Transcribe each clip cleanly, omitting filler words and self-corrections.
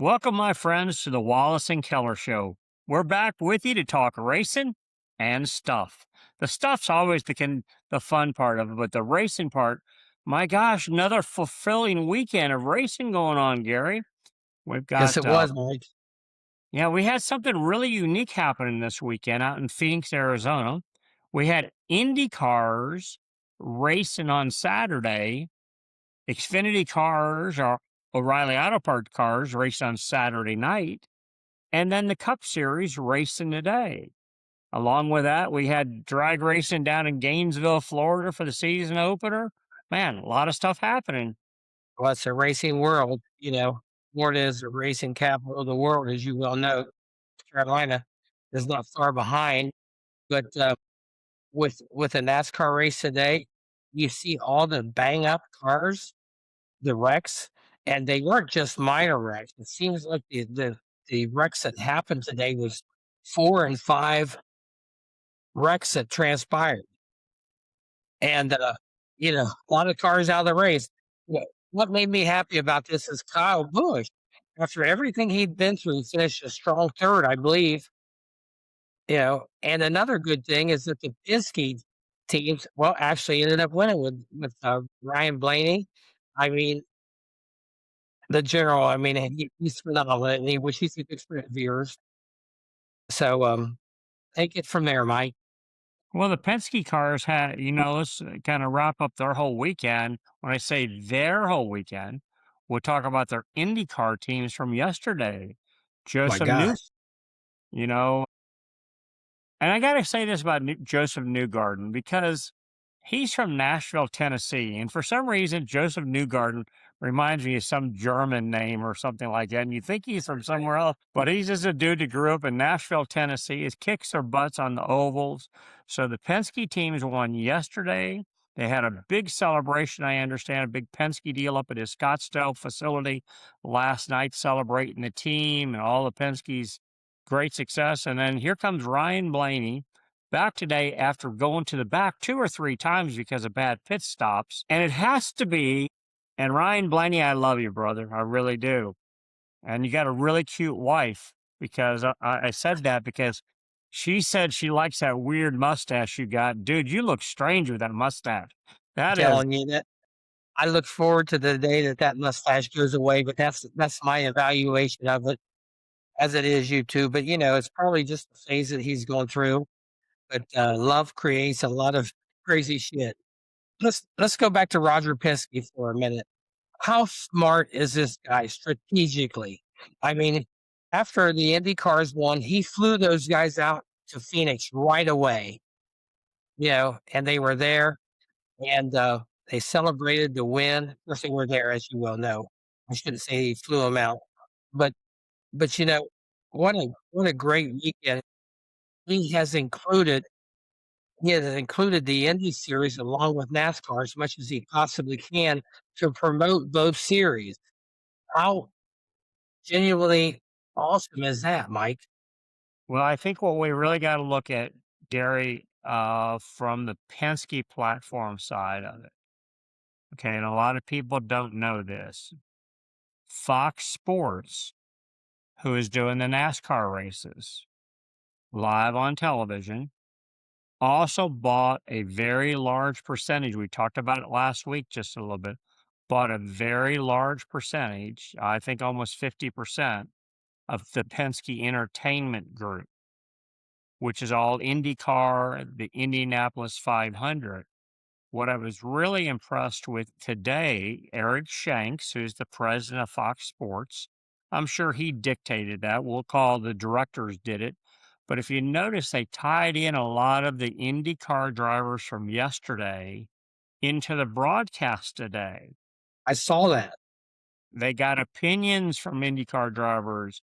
Welcome, my friends, to the Wallace and Keller Show. We're back with you to talk racing and stuff. The stuff's always the fun part of it, but the racing part, my gosh, another fulfilling weekend of racing going on, Gary. We've Yes, got, it was, Mike. yeah, we had something really unique happening this weekend out in Phoenix, Arizona. We had Indy cars racing on Saturday, Xfinity cars or O'Reilly Auto Parts cars raced on Saturday night. And then the Cup Series racing today. Along with that, we had drag racing down in Gainesville, Florida for the season opener. Man, a lot of stuff happening. Well, it's a racing world. Florida is the racing capital of the world, as you well know. Carolina is not far behind, but with a NASCAR race today, you see all the bang up cars, the wrecks, and they weren't just minor wrecks. It seems like the wrecks that happened today was 4 and 5 wrecks that transpired. And, a lot of cars out of the race. What made me happy about this is Kyle Busch, after everything he'd been through, he finished a strong third, I believe. And another good thing is that the Penske teams, well, actually ended up winning with Ryan Blaney. I mean, the general, I mean, he's phenomenal, and he's a good friend of yours. So, take it from there, Mike. Well, the Penske cars had, let's kind of wrap up their whole weekend. When I say their whole weekend, we'll talk about their IndyCar teams from yesterday. My Joseph New, gosh. you know, and I got to say this about Joseph Newgarden because he's from Nashville, Tennessee. And for some reason, Joseph Newgarden reminds me of some German name or something like that. And you think he's from somewhere else, but he's just a dude that grew up in Nashville, Tennessee. His kicks their butts on the ovals. So the Penske teams won yesterday. They had a big celebration, I understand, a big Penske deal up at his Scottsdale facility last night, celebrating the team and all the Penske's great success. And then here comes Ryan Blaney back today after going to the back 2 or 3 times because of bad pit stops. And it has to be, and Ryan Blaney, I love you, brother. I really do. And you got a really cute wife because I said that because she said she likes that weird mustache you got. Dude, you look strange with that mustache. That is, Telling you that I look forward to the day that that mustache goes away, but that's my evaluation of it, as it is you too. But it's probably just the phase that he's going through. But love creates a lot of crazy shit. Let's go back to Roger Penske for a minute. How smart is this guy strategically? I mean, after the Indy cars won, he flew those guys out to Phoenix right away. And they were there, and they celebrated the win. Of course, they were there, as you well know. I shouldn't say he flew them out, but but what a great weekend. He has included he has included the Indy series along with NASCAR as much as he possibly can to promote both series. How genuinely awesome is that, Mike? well, I think what we really got to look at, Gary, from the Penske platform side of it. Okay. And a lot of people don't know this. Fox Sports, who is doing the NASCAR races live on television, also bought a very large percentage. We talked about it last week just a little bit. Bought a very large percentage, I think almost 50% of the Penske Entertainment Group, which is all IndyCar, the Indianapolis 500. What I was really impressed with today, Eric Shanks, who's the president of Fox Sports, I'm sure he dictated that. We'll call the directors did it. But if you notice, they tied in a lot of the IndyCar drivers from yesterday into the broadcast today. I saw that. They got opinions from IndyCar drivers.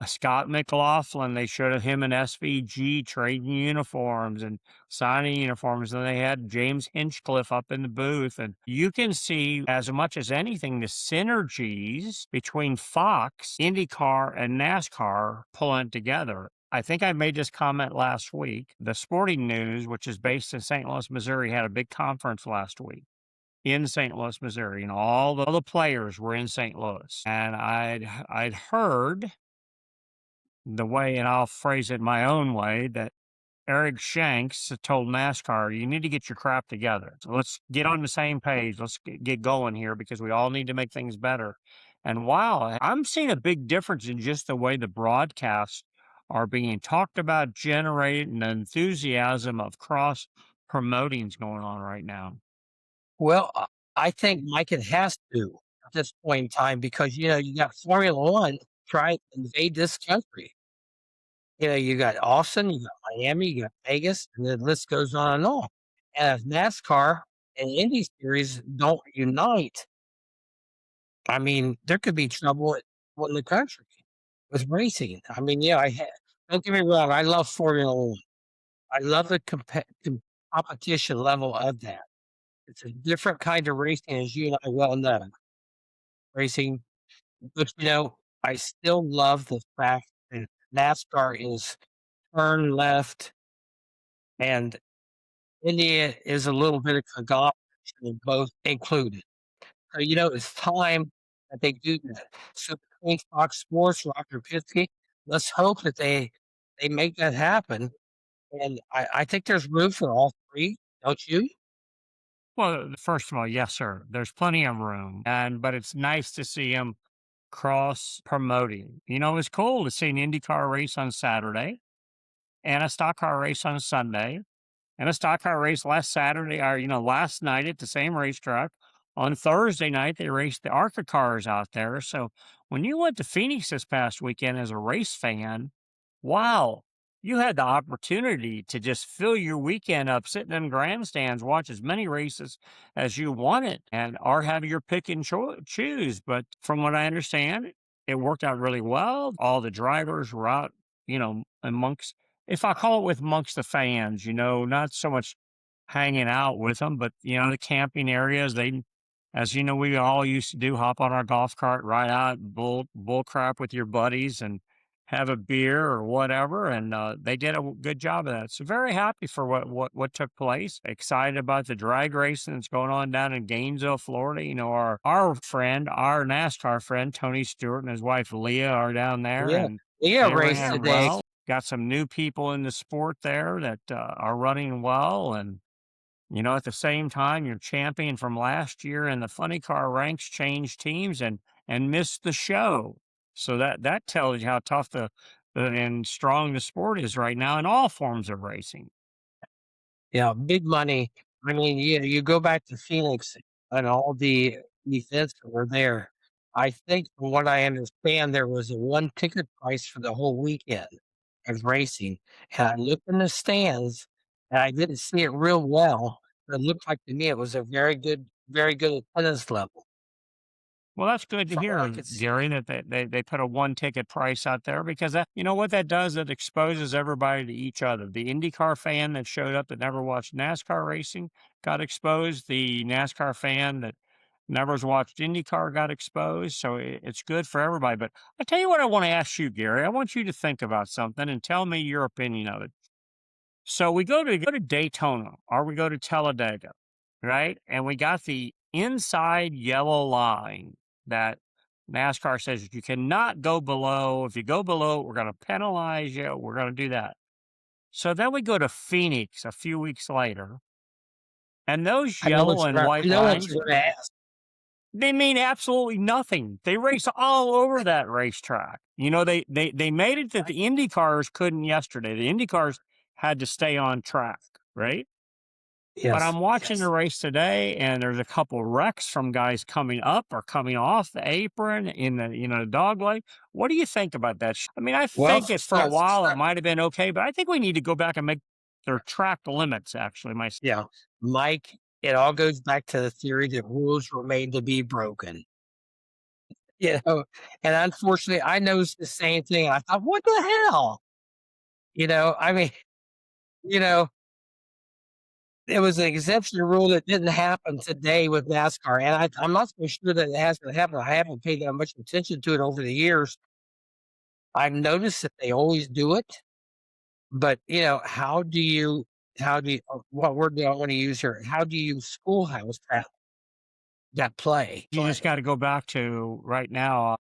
Scott McLaughlin, they showed him in SVG trading uniforms and signing uniforms. And they had James Hinchcliffe up in the booth. And you can see, as much as anything, the synergies between Fox, IndyCar, and NASCAR pulling together. I think I made this comment last week. The Sporting News, which is based in St. Louis, Missouri, had a big conference last week. in St. Louis, Missouri. All the players were in St. Louis, and I'd heard the way, and I'll phrase it my own way, that Eric Shanks told NASCAR, "You need to get your crap together. So let's get on the same page. Let's get going here because we all need to make things better." And wow, I'm seeing a big difference in just the way the broadcasts are being talked about, generating the enthusiasm of cross promoting's going on right now. Well, I think, Mike, it has to at this point in time because, you got Formula One trying to invade this country. You got Austin, you got Miami, you got Vegas, and the list goes on and on. And if NASCAR and Indy Series don't unite, I mean, there could be trouble in the country with racing. I mean, don't get me wrong, I love Formula One. I love the competition level of that. It's a different kind of racing, as you and I well know. Racing, but I still love the fact that NASCAR is turn left and India is a little bit of conglomeration, both included. So, it's time that they do that. So between Fox Sports, Roger Pinsky, let's hope that they make that happen. And I think there's room for all three, don't you? Well, first of all, yes, sir. There's plenty of room, and but it's nice to see him cross promoting. It's cool to see an IndyCar race on Saturday and a stock car race on Sunday and a stock car race last Saturday or, last night at the same racetrack. On Thursday night, they raced the ARCA cars out there. So when you went to Phoenix this past weekend as a race fan, wow, you had the opportunity to just fill your weekend up, sit in them grandstands, watch as many races as you wanted, and or have your pick and choose. But from what I understand, it worked out really well. All the drivers were out, amongst, if I call it, with amongst the fans, not so much hanging out with them, but, the camping areas, as you know, we all used to do, hop on our golf cart, ride out, bull crap with your buddies and have a beer or whatever. And they did a good job of that. So very happy for what took place. Excited about the drag racing that's going on down in Gainesville, Florida. Our friend, our NASCAR friend, Tony Stewart, and his wife Leah are down there, Yeah. and Yeah, they race ran today. well. Got some new people in the sport there that are running well. And at the same time, you're champion from last year, and the funny car ranks changed teams and missed the show. So that tells you how tough and strong the sport is right now in all forms of racing. Yeah, big money. I mean, you go back to Phoenix and all the events that were there. I think from what I understand, there was a one ticket price for the whole weekend of racing. And I looked in the stands and I didn't see it real well, but it looked like to me it was a very good attendance level Well, that's good to from what I hear, could see. Gary, that they put a one ticket price out there because what that does, it exposes everybody to each other. The IndyCar fan that showed up that never watched NASCAR racing got exposed. The NASCAR fan that never has watched IndyCar got exposed. So it's good for everybody. But I tell you what, I want to ask you, Gary. I want you to think about something and tell me your opinion of it. So we go to Daytona or we go to Talladega, right? And we got the inside yellow line that NASCAR says you cannot go below. If you go below, we're going to penalize you. We're going to do that. So then we go to Phoenix a few weeks later, and those yellow and I white know what lines, you're going to ask. they mean absolutely nothing. They race all over that racetrack. They made it that the Indy cars couldn't yesterday. The Indy cars had to stay on track, right? But Yes, I'm watching the yes. race today, and there's a couple wrecks from guys coming up or coming off the apron in the dog leg. What do you think about that? I mean, I Well, think it for a while it might have been okay, but I think we need to go back and make their track limits actually. yeah, Mike, it all goes back to the theory that rules were made to be broken. You know, and unfortunately, I noticed the same thing. I thought, "What the hell?" I mean, you know, there was an exemption rule that didn't happen today with NASCAR, and I'm not so sure that it hasn't happened. I haven't paid that much attention to it over the years. I've noticed that they always do it, but, how do you what word do I wanna use here? How do you schoolhouse that? that play. You just got to go back to right now.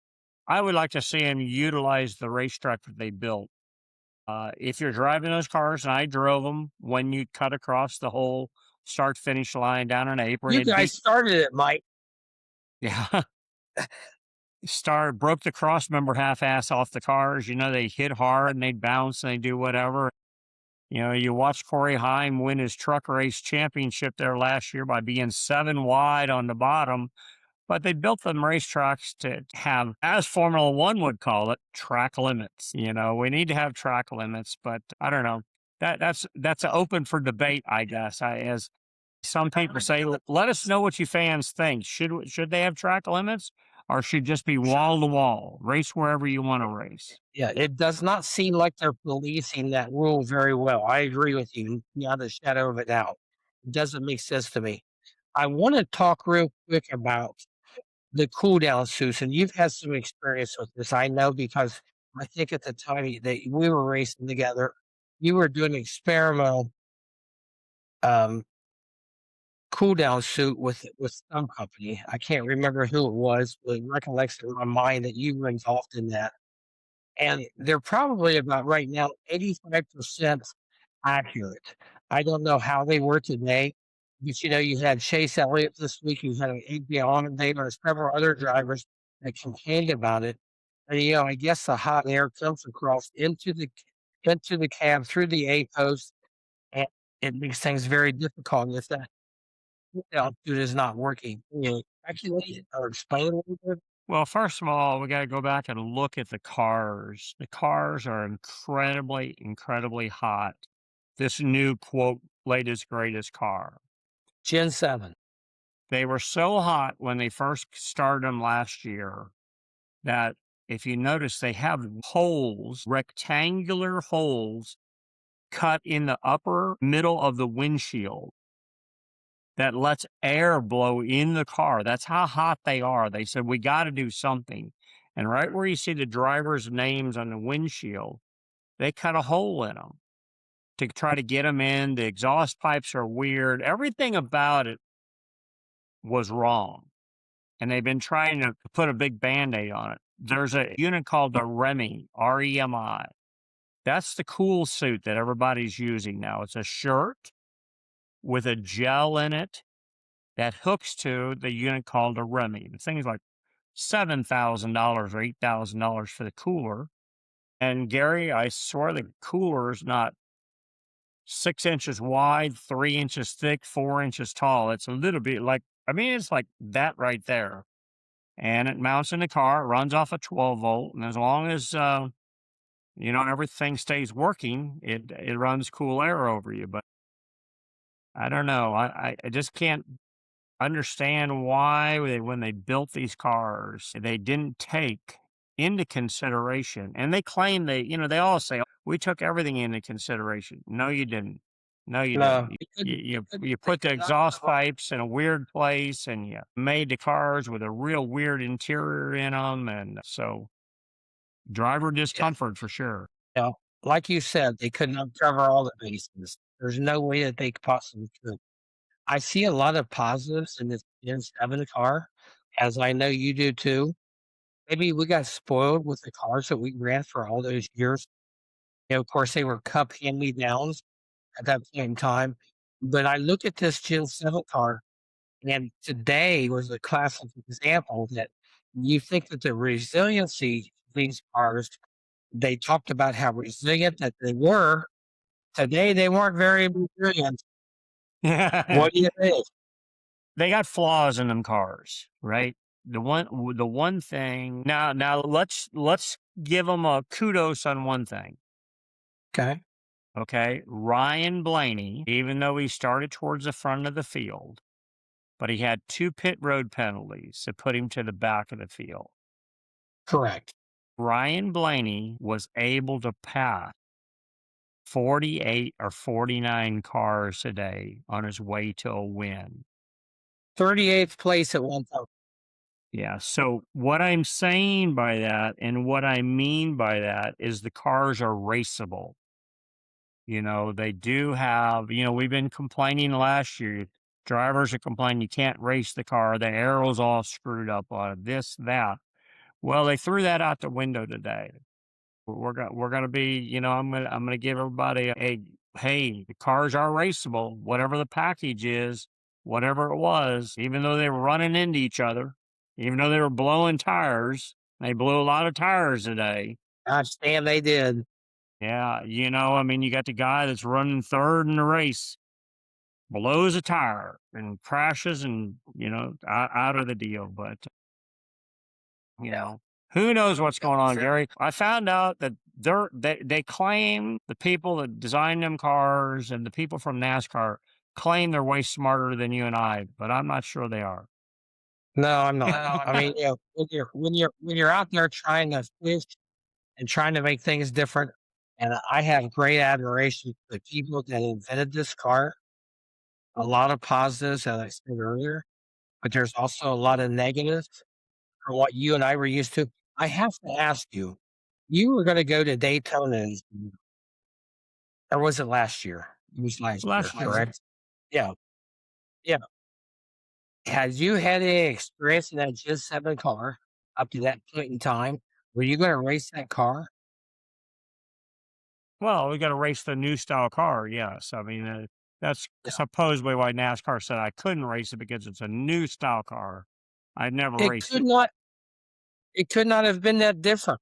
I would like to see them utilize the racetrack that they built. If you're driving those cars, and I drove them, when you cut across the whole start finish line down an apron, You it'd guys be started it, Mike. yeah. Broke the cross member half ass off the cars. They hit hard and they'd bounce and they do whatever. You watch Corey Heim win his truck race championship there last year by being 7 wide on the bottom. But they built them racetracks to have, as Formula One would call it, track limits. We need to have track limits, but I don't know. That's open for debate, I guess. As some people say, let us know what you fans think. Should they have track limits, or should just be wall to wall, race wherever you want to race? Yeah, it does not seem like they're policing that rule very well. I agree with you beyond a shadow of a doubt. It doesn't make sense to me. I want to talk real quick about the cool down suits, and you've had some experience with this. I know because I think at the time that we were racing together, you were doing an experimental um, cool down suit with some company. I can't remember who it was, but recollection in my mind that you were involved in that. And they're probably about right now 85% accurate. I don't know how they were today, but you had Chase Elliott this week, you had Adrian and there are several other drivers that complained about it. And I guess the hot air comes across into the cab through the A post, and it makes things very difficult if that altitude is not working. Actually or explain it a little bit. Well, first of all, we got to go back and look at the cars. The cars are incredibly, incredibly hot. This new quote, latest, greatest car. Gen 7. They were so hot when they first started them last year that if you notice, they have holes, rectangular holes cut in the upper middle of the windshield that lets air blow in the car. That's how hot they are. They said, we got to do something. And right where you see the driver's names on the windshield, they cut a hole in them to try to get them in. The exhaust pipes are weird. Everything about it was wrong. And they've been trying to put a big Band-Aid on it. There's a unit called the REMI, REMI. That's the cool suit that everybody's using now. It's a shirt with a gel in it that hooks to the unit called a REMI. The thing's like $7,000 or $8,000 for the cooler. And Gary, I swear the cooler is not 6 inches wide, 3 inches thick, 4 inches tall. It's a little bit like, it's like that right there. And it mounts in the car, it runs off a 12 volt. And as long as, everything stays working, it runs cool air over you. But I don't know. I just can't understand why when they built these cars, they didn't take into consideration. And they claim they all say, we took everything into consideration. No, you didn't. No, you No, didn't. it You, couldn't you, couldn't you they put the could not exhaust have pipes in a weird place and you made the cars with a real weird interior in them. And so driver discomfort for sure. like you said, they could not cover all the bases. There's no way that they possibly could. I see a lot of positives in this Gen 7 car, as I know you do too. Maybe we got spoiled with the cars that we ran for all those years. Of course, they were cup hand-me-downs at that point in time. But I look at this Gen 7 car, and today was a classic example that you think that the resiliency of these cars, they talked about how resilient that they were. Today, they weren't very resilient. Yeah. What do you think? They got flaws in them cars, right? The one thing now let's give them a kudos on one thing. Okay. Okay. Ryan Blaney, even though he started towards the front of the field, but he had 2 pit road penalties that put him to the back of the field. Correct. Ryan Blaney was able to pass 48 or 49 cars a day on his way to a win. 38th place at one time. Yeah. So what I'm saying by that and what I mean by that is the cars are raceable. They do have, we've been complaining last year. Drivers are complaining you can't race the car. The aero's all screwed up on it, this, that. Well, they threw that out the window today. We're gonna be, I'm gonna give everybody a hey, the cars are raceable, whatever the package is, whatever it was, even though they were running into each other, even though they were blowing tires, they blew a lot of tires today. Gosh damn, they did. Yeah, I mean, you got the guy that's running third in the race, blows a tire and crashes and, out of the deal. But, you know, who knows what's going on, Gary? I found out that they claim the people that design them cars and the people from NASCAR claim they're way smarter than you and I, but I'm not sure they are. No, I'm No, not. I'm I mean, not. when you're out there trying to fish and trying to make things different, and I have great admiration for the people that invented this car. A lot of positives, as I said earlier, but there's also a lot of negatives from what you and I were used to. I have to ask you, you were going to go to Daytona, or was it last year? It was last year, Last year. correct? Yeah, yeah. Had you had any experience in that Gen 7 car up to that point in time? Were you going to race that car? Well, we got to race the new style car. Yes. I mean, that's Yeah. supposedly why NASCAR said I couldn't race it because it's a new style car. I'd never It raced could it. not. It could not have been that different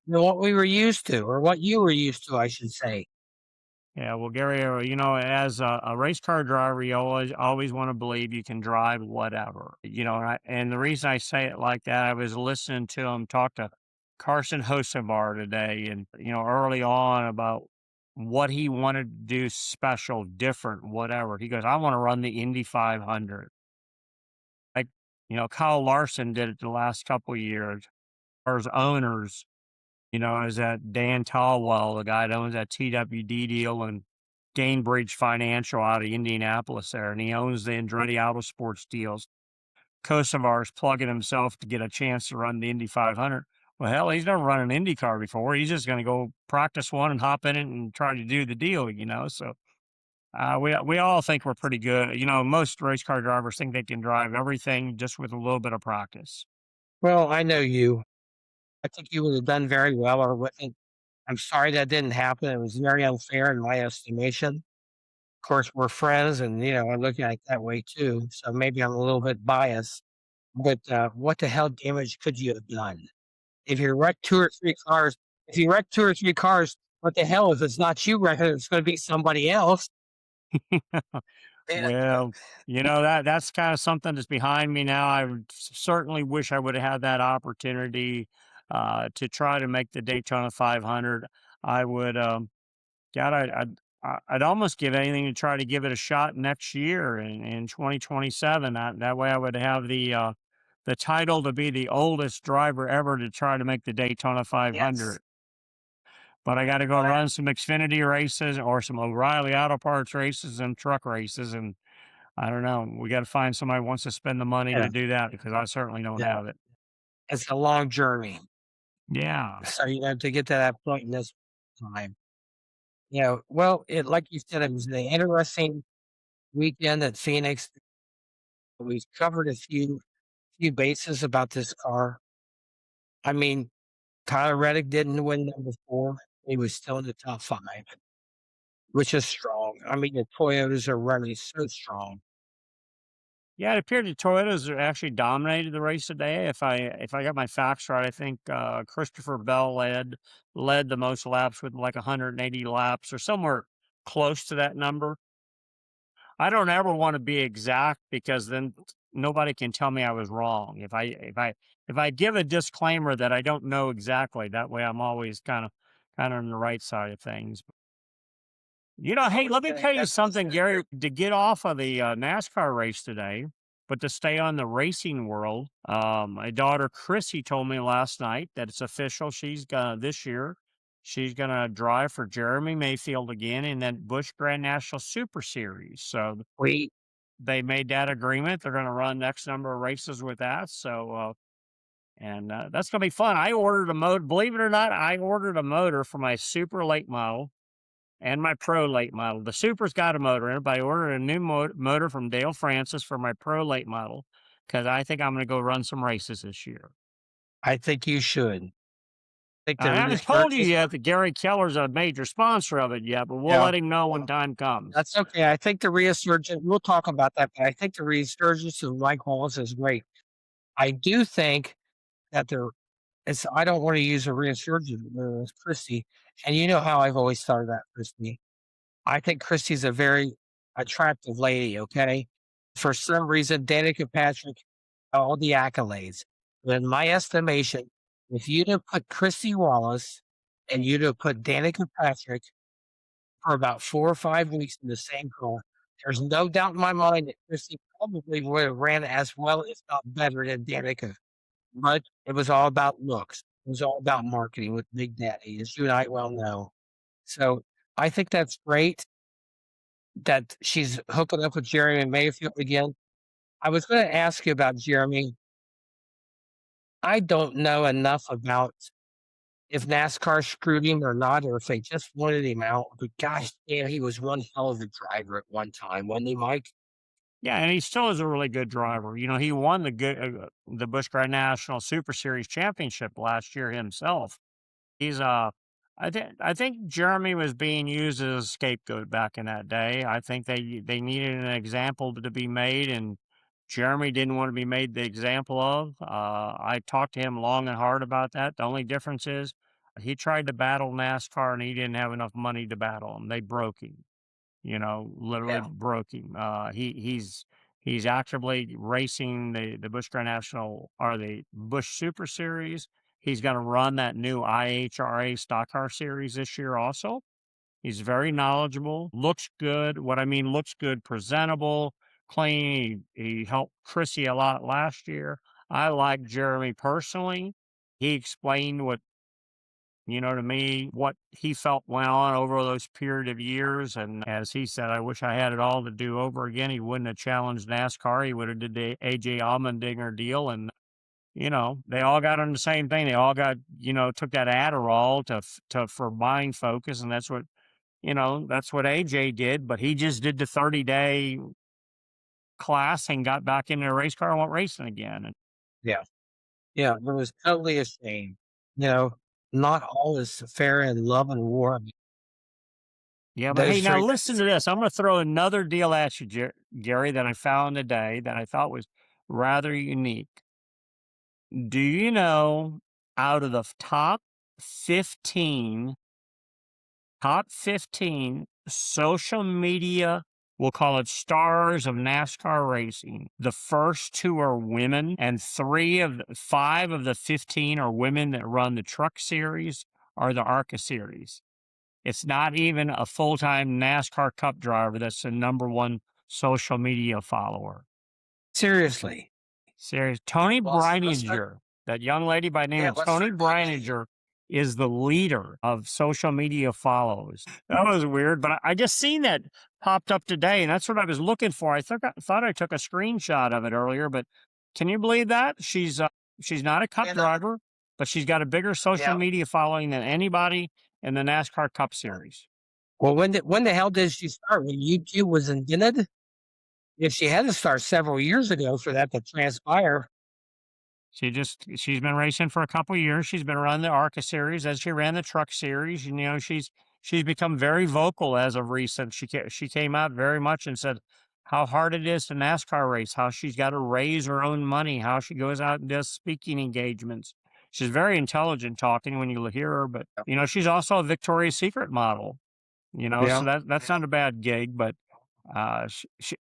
than what we were used to, or what you were used to, I should say. Yeah, well, Gary, as a race car driver, you always want to believe you can drive whatever, and the reason I say it like that, I was listening to him talk to Carson Hocevar today, and early on about what he wanted to do special, different, whatever. He goes, "I want to run the Indy 500." Like, Kyle Larson did it the last couple of years. Or his owners, is that Dan Tallwell, the guy that owns that TWD deal and Gainbridge Financial out of Indianapolis there, and he owns the Andretti Autosports deals. Kosovar's plugging himself to get a chance to run the Indy 500. Well, hell, he's never run an Indy car before. He's just going to go practice one and hop in it and try to do the deal. So we all think we're pretty good. Most race car drivers think they can drive everything just with a little bit of practice. Well, I know you. I think you would have done very well, or with it. I'm sorry that didn't happen. It was very unfair in my estimation. Of course, we're friends, and I look at it that way too. So maybe I'm a little bit biased. But what the hell damage could you have done if you wrecked two or three cars? If you wrecked two or three cars, what the hell if it's not you wrecking it? It's going to be somebody else. Yeah. Well, that's kind of something that's behind me now. I would certainly wish I would have had that opportunity to try to make the Daytona 500. I would, God, I'd almost give anything to try to give it a shot next year in 2027. That way, I would have the title to be the oldest driver ever to try to make the Daytona Yes. 500. But I got to go run some Xfinity races or some O'Reilly Auto Parts races and truck races, and I don't know. We got to find somebody who wants to spend the money Yeah. to do that because I certainly don't Yeah. have it. It's a long journey. Yeah. So, to get to that point in this time, well, like you said, it was an interesting weekend at Phoenix. We've covered a few bases about this car. I mean, Tyler Reddick didn't win number 4. He was still in the top 5, which is strong. I mean, the Toyotas are running so strong. Yeah, it appeared the Toyotas actually dominated the race today. If I got my facts right, I think Christopher Bell led the most laps with like 180 laps or somewhere close to that number. I don't ever want to be exact because then nobody can tell me I was wrong. If I give a disclaimer that I don't know exactly, that way I'm always kind of on the right side of things. Hey, let me tell you something, Gary, to get off of the NASCAR race today, but to stay on the racing world. My daughter Chrissy told me last night that it's official. This year, she's gonna drive for Jeremy Mayfield again in that Busch Grand National Super Series. So We they made that agreement. They're gonna run next number of races with that. So and that's gonna be fun. I ordered a motor. Believe it or not, I ordered a motor for my super late model. and my Pro late model. The Super's got a motor in it, but I ordered a new motor from Dale Francis for my Pro late model because I think I'm going to go run some races this year. I think you should. I think the I haven't told you resurgence. yet that Gary Keller's a major sponsor of it yet, but we'll Yeah, let him know when time comes. that's okay. I think the resurgence. We'll talk about that, but I think the resurgence of Mike Wallace is great. I do think that there is. I don't want to use a resurgence with Christy, and you know how I've always thought of that Christy. I think Christy's a very attractive lady. Okay, for some reason, Danica Patrick, all the accolades. But in my estimation, if you'd have put Christy Wallace and you'd have put Danica Patrick for about 4 or 5 weeks in the same car, there's no doubt in my mind that Christy probably would have ran as well, if not better, than Danica. But it was all about looks. It was all about marketing with Big Daddy, as you and I well know. So I think that's great that she's hooking up with Jeremy Mayfield again. I was going to ask you about Jeremy. I don't know enough about if NASCAR screwed him or not, or if they just wanted him out. But gosh damn, he was one hell of a driver at one time, wasn't he, Mike? Yeah, and he still is a really good driver. You know, he won the Busch Grand National Super Series Championship last year himself. He's I think Jeremy was being used as a scapegoat back in that day. I think they needed an example to be made, and Jeremy didn't want to be made the example of. I talked to him long and hard about that. The only difference is he tried to battle NASCAR and he didn't have enough money to battle him. They broke him. You know, literally Yeah. broke him. He's actively racing the Busch Grand National or the Busch Super Series. He's going to run that new IHRA Stock Car Series this year also. He's very knowledgeable, looks good. What I mean, looks good, presentable, clean. He helped Chrissy a lot last year. I like Jeremy personally. He explained to me, what he felt went on over those period of years. And as he said, I wish I had it all to do over again. He wouldn't have challenged NASCAR. He would have did the AJ Allmendinger deal. And, they all got on the same thing. They all got, took that Adderall for mind focus. And that's what AJ did. But he just did the 30-day class and got back into a race car and went racing again. And Yeah. Yeah. It was totally a shame. You know, not all is fair in love and war. yeah, but hey, Those now three. listen to this. I'm going to throw another deal at you, Gary, that I found today that I thought was rather unique. Do you know out of the 15, top 15 social media, we'll call it stars of NASCAR racing, the first two are women, and 5 of the 15 are women that run the Truck Series or the ARCA Series? It's not even a full-time NASCAR Cup driver that's the number one social media follower. Seriously. Serious. Tony What's that? Breininger, that young lady by the name Yeah. of What's Tony her name? Breininger, is the leader of social media follows. That was weird, but I just seen that popped up today, and that's what I was looking for. I thought I took a screenshot of it earlier, but can you believe that? She's not a Cup And, driver, but she's got a bigger social yeah. media following than anybody in the NASCAR Cup Series. Well, when the hell did she start? When YouTube was invented? If she had to start several years ago for that to transpire. She's been racing for a couple of years. She's been running the ARCA series as she ran the Truck Series. She's become very vocal as of recent. She came out very much and said how hard it is to NASCAR race, how she's got to raise her own money, how she goes out and does speaking engagements. She's very intelligent talking when you hear her, but she's also a Victoria's Secret model. So Yeah. that's not a bad gig, but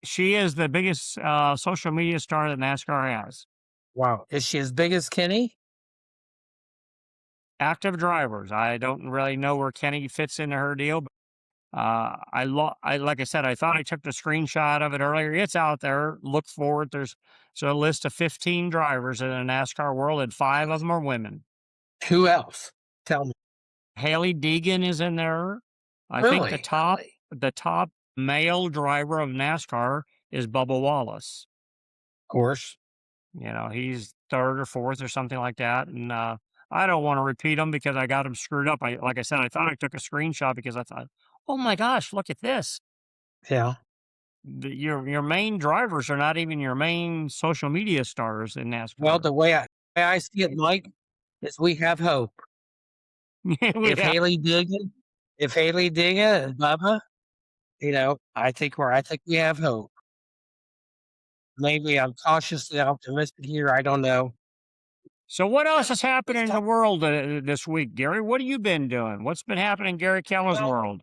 she is the biggest social media star that NASCAR has. Wow. Is she as big as Kenny? Active drivers. I don't really know where Kenny fits into her deal, but like I said, I thought I took the screenshot of it earlier. It's out there. Look for it. There's a list of 15 drivers in the NASCAR world, and 5 of them are women. Who else? Tell me. Haley Deegan is in there. I think the Really? top male driver of NASCAR is Bubba Wallace. Of course. He's 3rd or 4th or something like that. And I don't want to repeat them because I got them screwed up. Like I said, I thought I took a screenshot because I thought, "Oh my gosh, look at this." Yeah. Your main drivers are not even your main social media stars in Well, NASCAR. the way I see it, Mike, is we have hope. We If have Haley Diggin if Haley Diggin and Bubba, I think we have hope. Maybe I'm cautiously optimistic here, I don't know. So what Yeah, else is let's happening in the talk world, this week, Gary? What have you been doing? What's been happening in Gary Keller's well, world?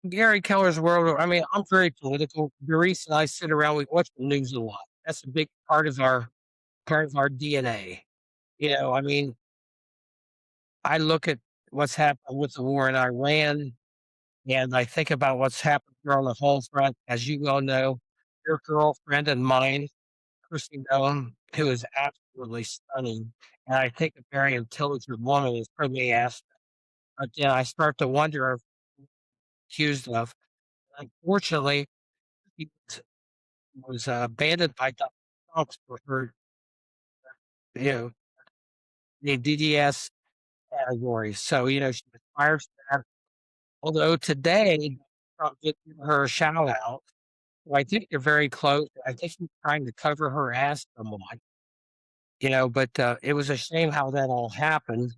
Gary Keller's world. I mean, I'm very political. Doris and I sit around, we watch the news a lot. That's a big part of our DNA. I mean, I look at what's happened with the war in Iran, and I think about what's happened here on the home front. As you well know, your girlfriend and mine, Christy Nolan, who is absolutely stunning, and I think a very intelligent woman is probably asked. But then I start to wonder if accused of. Unfortunately, he was abandoned by Donald Trump for her, you know, the DDS category. So, she was fired for that. Although today, Trump did give her a shout out. So I think they're very close. I think he's trying to cover her ass somewhat, but it was a shame how that all happened.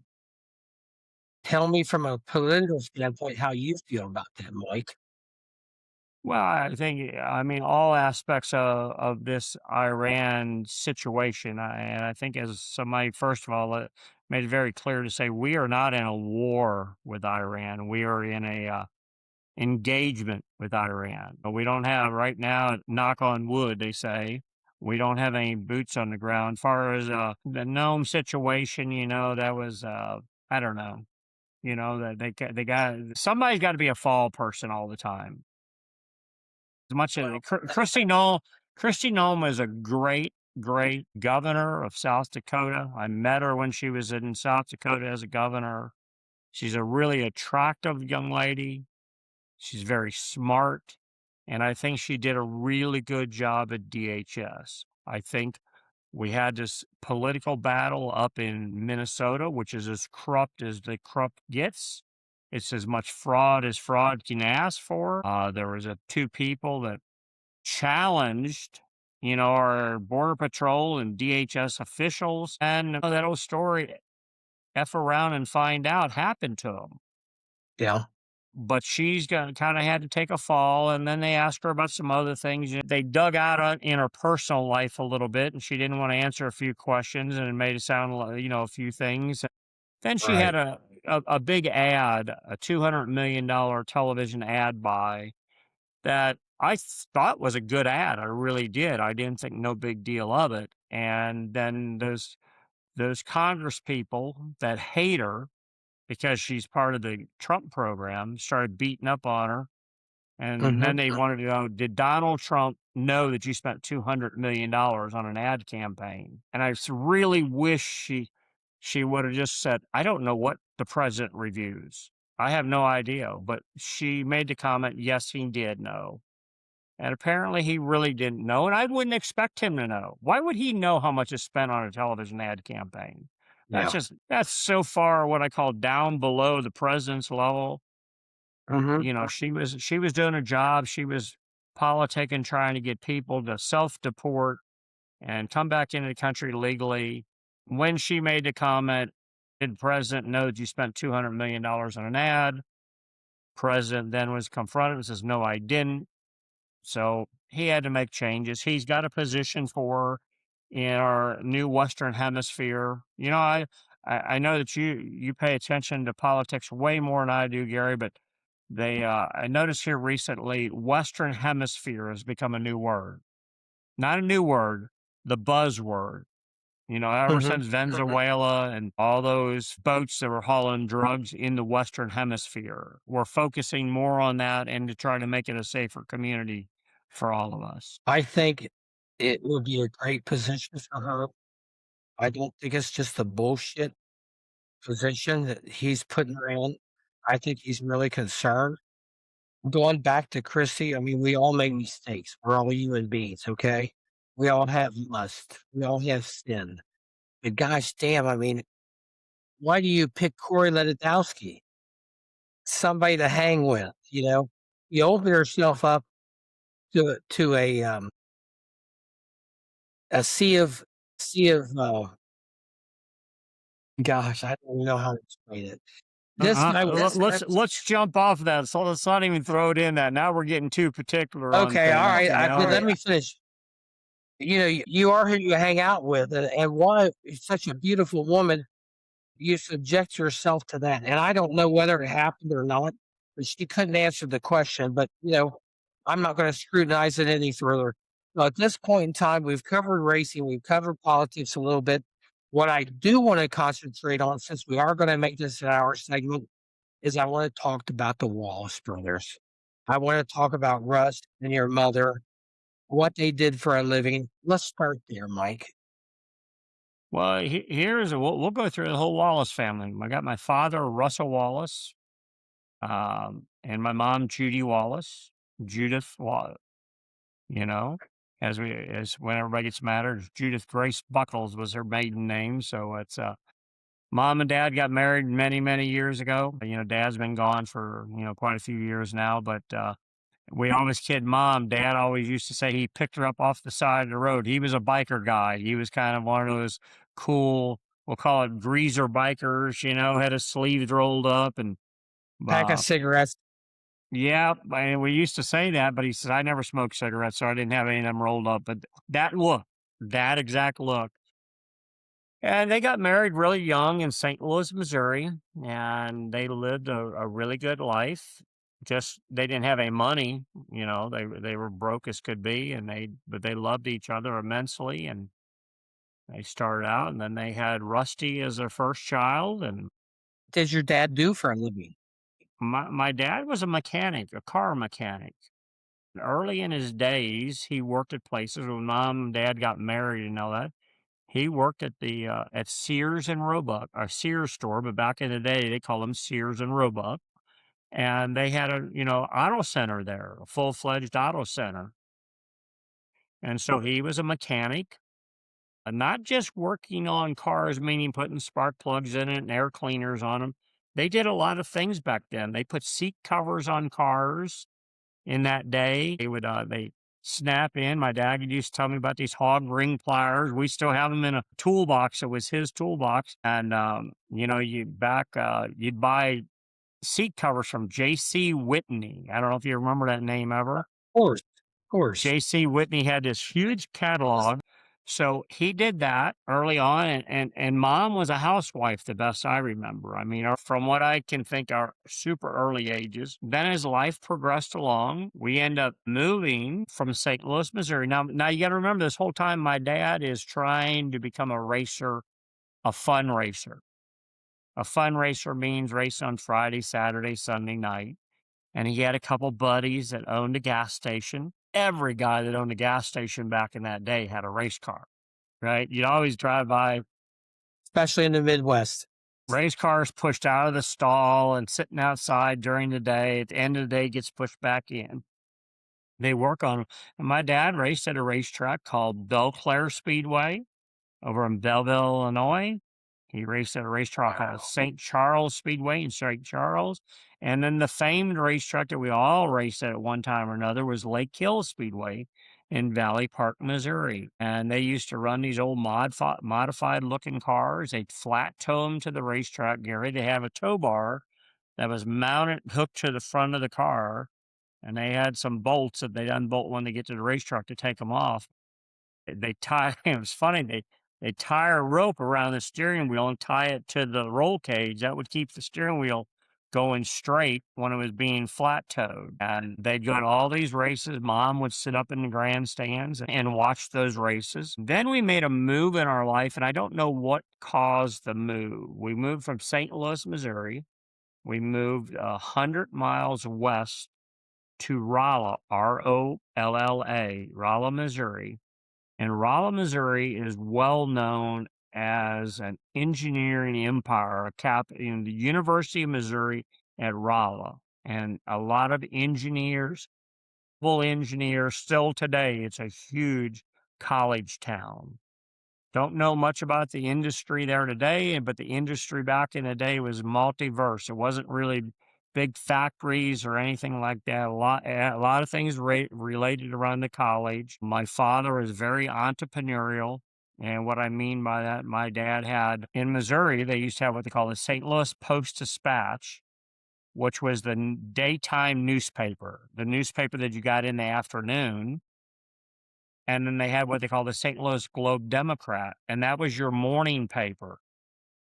Tell me from a political standpoint how you feel about that, Mike. Well, I mean, all aspects of this Iran situation, and I think as somebody, first of all, made it very clear to say we are not in a war with Iran. We are in a engagement with Iran. But we don't have right now, knock on wood, they say, we don't have any boots on the ground. As far as the Nome situation, that was, I don't know, that they got somebody's got to be a fall person all the time. As much as Christy Nome is a great, great governor of South Dakota. I met her when she was in South Dakota as a governor. She's a really attractive young lady. She's very smart, and I think she did a really good job at DHS. I think we had this political battle up in Minnesota, which is as corrupt as the corrupt gets. It's as much fraud as fraud can ask for. There was two people that challenged, our border patrol and DHS officials, and that old story, F around and find out, happened to them. Yeah. But she's kind of had to take a fall, and then they asked her about some other things. They dug out in her personal life a little bit, and she didn't want to answer a few questions, and it made it sound like, a few things. Then she Right. had a big ad, a $200 million television ad buy that I thought was a good ad. I really did. I didn't think no big deal of it. And then those Congress people that hate her because she's part of the Trump program started beating up on her. And Hmm. then they wanted to know, did Donald Trump know that you spent $200 million on an ad campaign? And really wish she would have just said, I don't know what the president reviews. I have no idea. But she made the comment, yes, he did know. And apparently he really didn't know, and I wouldn't expect him to know. Why would he know how much is spent on a television ad campaign? Yeah. That's so far what I call down below the president's level. Hmm. She was doing a job. She was politicking, trying to get people to self-deport and come back into the country legally. When she made the comment, did the president know that you spent $200 million on an ad? President then was confronted and says, no, I didn't. So he had to make changes. He's got a position for in our new Western Hemisphere. I know that you pay attention to politics way more than I do, Gary, but I noticed here recently Western Hemisphere has become a new word. Not a new word, the buzzword. Ever Hmm. since Venezuela and all those boats that were hauling drugs in the Western Hemisphere, we're focusing more on that and to try to make it a safer community for all of us. I think it would be a great position for her. I don't think it's just a bullshit position that he's putting her in. I think he's really concerned. Going back to Chrissy, I mean, we all make mistakes. We're all human beings, okay? We all have lust. We all have sin. But gosh damn, I mean, why do you pick Corey Ledowski? Somebody to hang with, you know? you open yourself up to a sea of gosh, I don't know how to explain it. This guy was Let's jump off that. So let's not even throw it in that. Now we're getting too particular on okay, all things, right. you But know. let me finish. You are who you hang out with, and why is such a beautiful woman, you subject yourself to that. And I don't know whether it happened or not, but she couldn't answer the question. But I'm not going to scrutinize it any further. So at this point in time, we've covered racing, we've covered politics a little bit. What I do want to concentrate on, since we are going to make this an hour segment, is I want to talk about the Wallace brothers. I want to talk about Russ and your mother, what they did for a living. Let's start there, Mike. Well, we'll go through the whole Wallace family. I got my father, Russell Wallace, and my mom, Judy Wallace, Judith Wallace. You know, as when everybody gets married, Judith Grace Buckles was her maiden name. So it's mom and dad got married many, many years ago. Dad's been gone for quite a few years now, but we always kid mom. Dad always used to say he picked her up off the side of the road. He was a biker guy. He was kind of one of those cool, we'll call it greaser bikers. Had his sleeves rolled up and Pack of uh, cigarettes. yeah, and we used to say that, but he said, I never smoked cigarettes, so I didn't have any of them rolled up. But that look, that exact look. And they got married really young in St. Louis, Missouri, and they lived a really good life. Just they didn't have any money, they were broke as could be, but they loved each other immensely, and they started out, and then they had Rusty as their first child, and What does your dad do for a living? my dad was a mechanic, a car mechanic. Early in his days, he worked at places when mom and dad got married and all that. He worked at the at Sears and Roebuck, a Sears store, but back in the day they called them Sears and Roebuck, and they had a auto center there, a full fledged auto center, and so he was a mechanic, not just working on cars, meaning putting spark plugs in it and air cleaners on them. They did a lot of things back then. They put seat covers on cars in that day. They snap in. My dad used to tell me about these hog ring pliers. We still have them in a toolbox. It was his toolbox. And, you'd buy seat covers from J.C. Whitney. I don't know if you remember that name ever. Of course. J.C. Whitney had this huge catalog. So he did that early on, and mom was a housewife, the best I remember. I mean, from what I can think, our super early ages. Then as life progressed along, we end up moving from St. Louis, Missouri. Now you got to remember this whole time, my dad is trying to become a racer, a fun racer. A fun racer means race on Friday, Saturday, Sunday night. And he had a couple buddies that owned a gas station. Every guy that owned a gas station back in that day had a race car, right? You'd always drive by Especially in the Midwest. race cars pushed out of the stall and sitting outside during the day. At the end of the day, gets pushed back in. They work on 'em. And my dad raced at a racetrack called Belle Claire Speedway over in Belleville, Illinois. He raced at a racetrack called St. Charles Speedway in St. Charles. And then the famed racetrack that we all raced at one time or another was Lake Hill Speedway in Valley Park, Missouri. And they used to run these old modified looking cars. They'd flat tow them to the racetrack, Gary. They have a tow bar that was mounted, hooked to the front of the car. And they had some bolts that they'd unbolt when they get to the racetrack to take them off. They tie it was funny, they tie a rope around the steering wheel and tie it to the roll cage. That would keep the steering wheel going straight when it was being flat towed. And they'd go to all these races. Mom would sit up in the grandstands and watch those races. Then we made a move in our life, and I don't know what caused the move. We moved from St. Louis, Missouri. We moved 100 miles west to Rolla, Rolla, Rolla, Missouri. And Rolla, Missouri is well known as an engineering empire, in the University of Missouri at Rolla. And a lot of engineers, full engineers, still today, it's a huge college town. Don't know much about the industry there today, but the industry back in the day was multiverse. It wasn't really big factories or anything like that. A lot of things related around the college. My father is very entrepreneurial. And what I mean by that, my dad had in Missouri, they used to have what they call the St. Louis Post-Dispatch, which was the daytime newspaper, the newspaper that you got in the afternoon. And then they had what they call the St. Louis Globe Democrat, and that was your morning paper.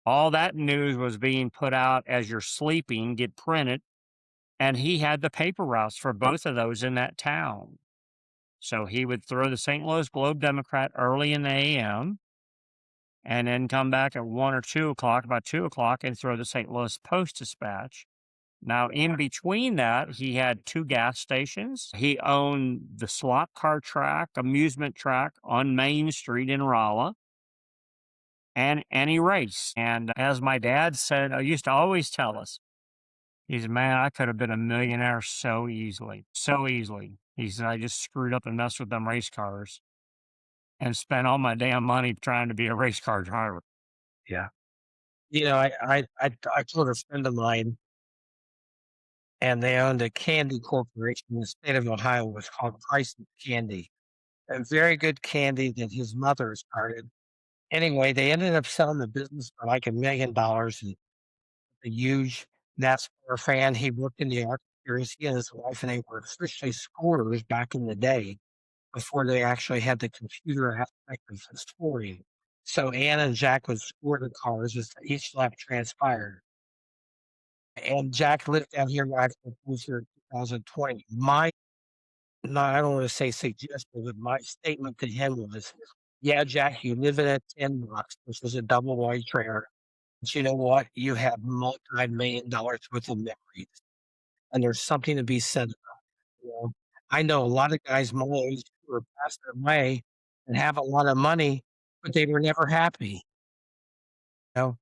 All that news was being put out as you're sleeping, get printed, and he had the paper routes for both of those in that town. So he would throw the St. Louis Globe Democrat early in the AM and then come back at 1 or 2 o'clock, about 2 o'clock, and throw the St. Louis Post-Dispatch. Now, in between that, he had 2 gas stations. He owned the slot car track, amusement track on Main Street in Rolla, and he raced. And as my dad said, used to always tell us, he said, "Man, I could have been a millionaire so easily, so easily." He said, "I just screwed up and messed with them race cars and spent all my damn money trying to be a race car driver." Yeah. I told a friend of mine, and they owned a candy corporation in the state of Ohio. It was called Price Candy, a very good candy that his mother started. Anyway, they ended up selling the business for like $1 million. And a huge NASCAR fan. He worked in the art series. He and his wife and they were officially scorers back in the day before they actually had the computer aspect of the scoring. So Ann and Jack would score the cars as each lap transpired. And Jack lived down here when I was here in 2020. No, I don't want to say suggestion, but my statement to him was, yeah, Jack, you live in a tin box, which is a double wide trailer. But you know what? You have multi-million dollars worth of memories. And there's something to be said about it, you know? I know a lot of guys my age who are passed away and have a lot of money, but they were never happy, you know?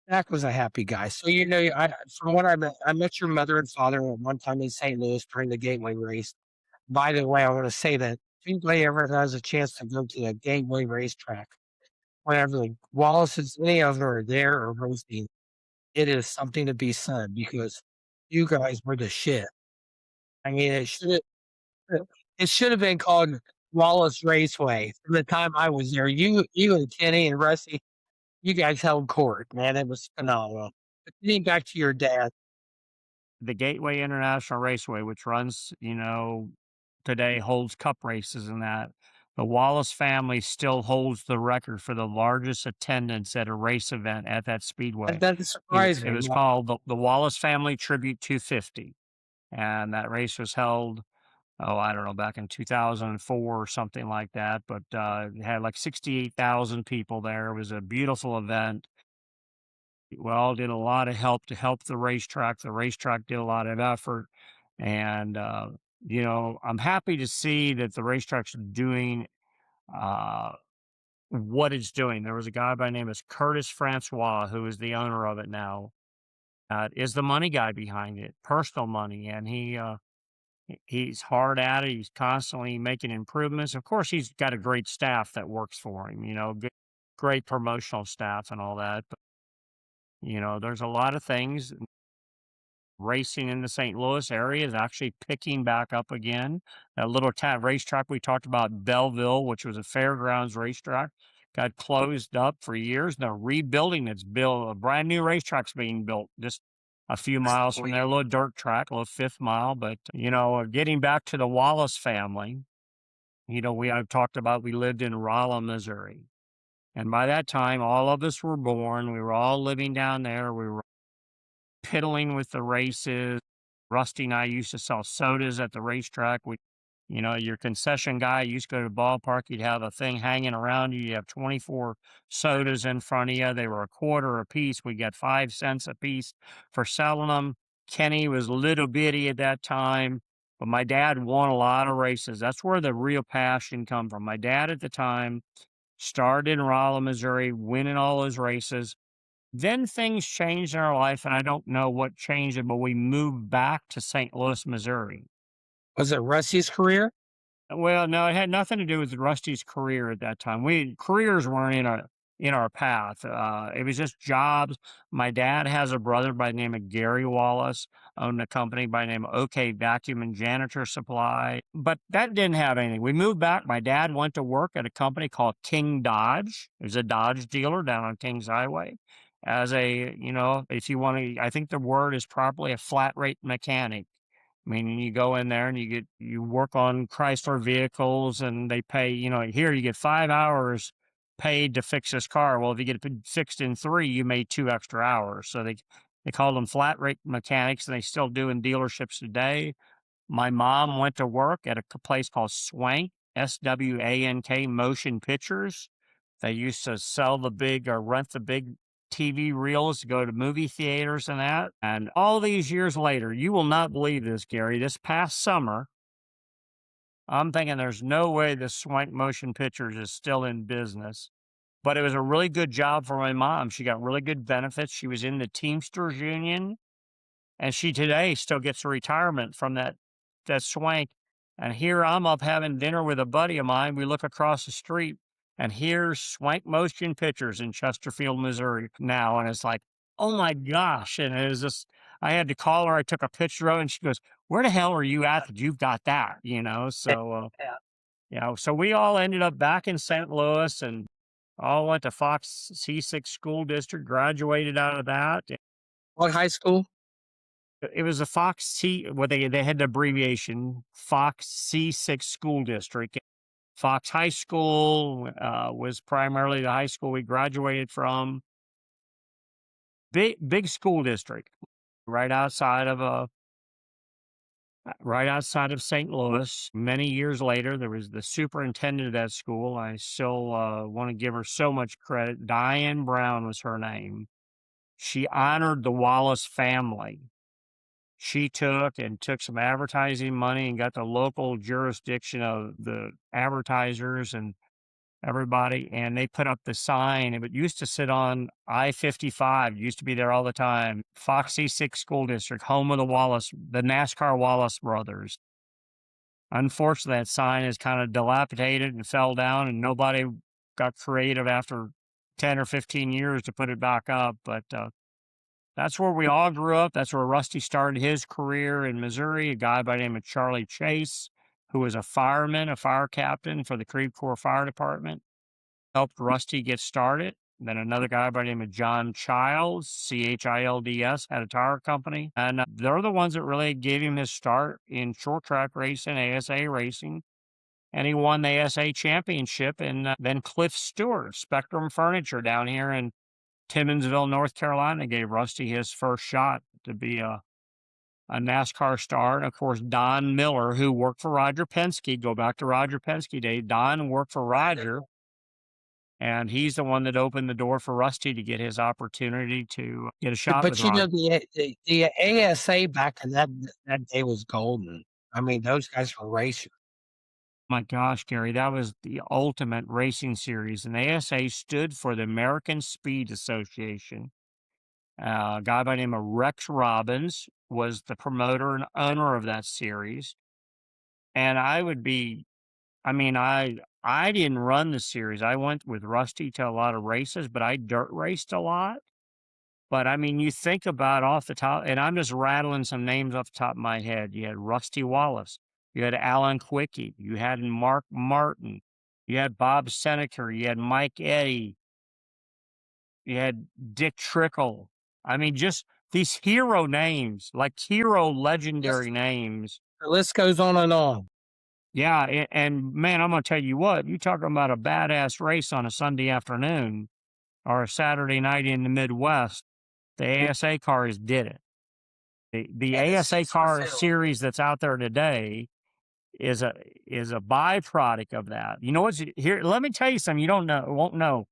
Jack was a happy guy. So, from what I met your mother and father at one time in St. Louis during the Gateway race. By the way, I want to say that if anybody ever has a chance to go to a Gateway racetrack, whenever the Wallaces, any of them are there or racing, it is something to be said because you guys were the shit. I mean, it should have been called Wallace Raceway. From the time I was there, you and Kenny and Rusty, you guys held court, man. It was phenomenal. But getting back to your dad, The Gateway International Raceway, which runs, today holds cup races and that. The Wallace family still holds the record for the largest attendance at a race event at that that speedway. doesn't surprise It me. was called the Wallace Family Tribute 250, and that race was held, oh, I don't know, back in 2004 or something like that, but, it had, like, 68,000 people there. It was a beautiful event. We all did a lot of help to help the racetrack. The racetrack did a lot of effort, and, I'm happy to see that the racetrack's doing, uh, what it's doing. There was a guy by the name of Curtis Francois, who is the owner of it now, is the money guy behind it, personal money, and he's hard at it. He's constantly making improvements. Of course, he's got a great staff that works for him, great promotional staff and all that. But, there's a lot of things. Racing in the St. Louis area is actually picking back up again. That little racetrack we talked about, Belleville, which was a fairgrounds racetrack, got closed up for years. They're rebuilding its build. A brand new racetrack's being built just a few miles from there, a little dirt track, a little fifth mile. But, getting back to the Wallace family, I've talked about we lived in Rolla, Missouri. And by that time, all of us were born. We were all living down there. We were piddling with the races. Rusty and I used to sell sodas at the racetrack. Your concession guy used to go to the ballpark. You'd have a thing hanging around you. You have 24 sodas in front of you. They were a quarter a piece. We got 5 cents a piece for selling them. Kenny was little bitty at that time, but my dad won a lot of races. That's where the real passion come from. My dad at the time started in Rolla, Missouri, winning all his races. Then things changed in our life, and I don't know what changed it, but we moved back to St. Louis, Missouri. Was it Rusty's career? Well, no, it had nothing to do with Rusty's career at that time. Careers weren't in in our path. It was just jobs. My dad has a brother by the name of Gary Wallace, owned a company by the name of OK Vacuum and Janitor Supply, but that didn't have anything. We moved back. My dad went to work at a company called King Dodge. There's a Dodge dealer down on Kings Highway. As a, if you want to, I think the word is properly a flat rate mechanic. I mean, you go in there and you work on Chrysler vehicles and they pay, here you get 5 hours paid to fix this car. Well, if you get it fixed in 3, you made 2 extra hours. So they called them flat rate mechanics, and they still do in dealerships today. My mom went to work at a place called Swank, SWANK Motion Pictures. They used to sell the big or rent the big TV reels to go to movie theaters and that. And all these years later, you will not believe this, Gary. This past summer, I'm thinking there's no way the Swank Motion Pictures is still in business. But it was a really good job for my mom. She got really good benefits. She was in the Teamsters Union, and she today still gets a retirement from that Swank. And here I'm up having dinner with a buddy of mine. We look across the street, and here's Swank Motion Pictures in Chesterfield, Missouri now. And it's like, oh my gosh. And it was just, I had to call her. I took a picture of it, and she goes, where the hell are you at that you've got that? So, Yeah. so we all ended up back in St. Louis and all went to Fox C6 School District, graduated out of that. What high school? It was a Fox C, well, they had the abbreviation Fox C6 School District. Fox High School was primarily the high school we graduated from. Big school district, right outside of St. Louis. Many years later, there was the superintendent of that school. I still want to give her so much credit. Diane Brown was her name. She honored the Wallace family. She took some advertising money and got the local jurisdiction of the advertisers and everybody, and they put up the sign. It used to sit on I-55, used to be there all the time. Foxy 6 School District, home of the NASCAR Wallace brothers. Unfortunately, that sign is kind of dilapidated and fell down, and nobody got creative after 10 or 15 years to put it back up. But that's where we all grew up. That's where Rusty started his career in Missouri. A guy by the name of Charlie Chase, who was a fireman, a fire captain for the Creve Coeur Fire Department, helped Rusty get started. Then another guy by the name of John Childs, Childs, had a tire company. And they're the ones that really gave him his start in short track racing, ASA racing. And he won the ASA championship. And then Cliff Stewart, Spectrum Furniture down here in Timmonsville, North Carolina, gave Rusty his first shot to be a NASCAR star. And of course, Don Miller, who worked for Roger Penske, go back to Roger Penske days. Don worked for Roger, and he's the one that opened the door for Rusty to get his opportunity to get a shot with But you Roger. know, the ASA back in that day was golden. I mean, those guys were racers. My gosh, Gary, that was the ultimate racing series. And ASA stood for the American Speed Association. A guy by the name of Rex Robbins was the promoter and owner of that series. And I didn't run the series. I went with Rusty to a lot of races, but I dirt raced a lot. But I mean, you think about off the top, and I'm just rattling some names off the top of my head. You had Rusty Wallace, you had Alan Quickie, you had Mark Martin, you had Bob Seneca, you had Mike Eddy, you had Dick Trickle. I mean, just these hero names, like hero legendary names. The list goes on and on. Yeah, and man, I'm gonna tell you what, you talking about a badass race on a Sunday afternoon or a Saturday night in the Midwest, the ASA cars did it. The And the ASA seats were car filled. series that's out there today is a byproduct of that. You know what's here? Let me tell you something you won't know.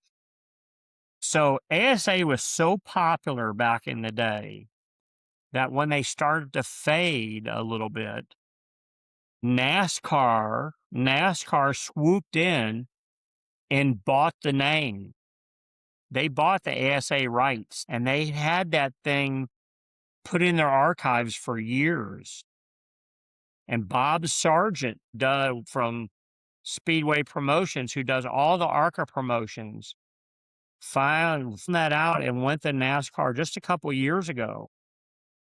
So ASA was so popular back in the day that when they started to fade a little bit, NASCAR swooped in and bought the name. They bought the ASA rights, and they had that thing put in their archives for years. And Bob Sargent from Speedway Promotions, who does all the ARCA promotions found that out and went to NASCAR just a couple years ago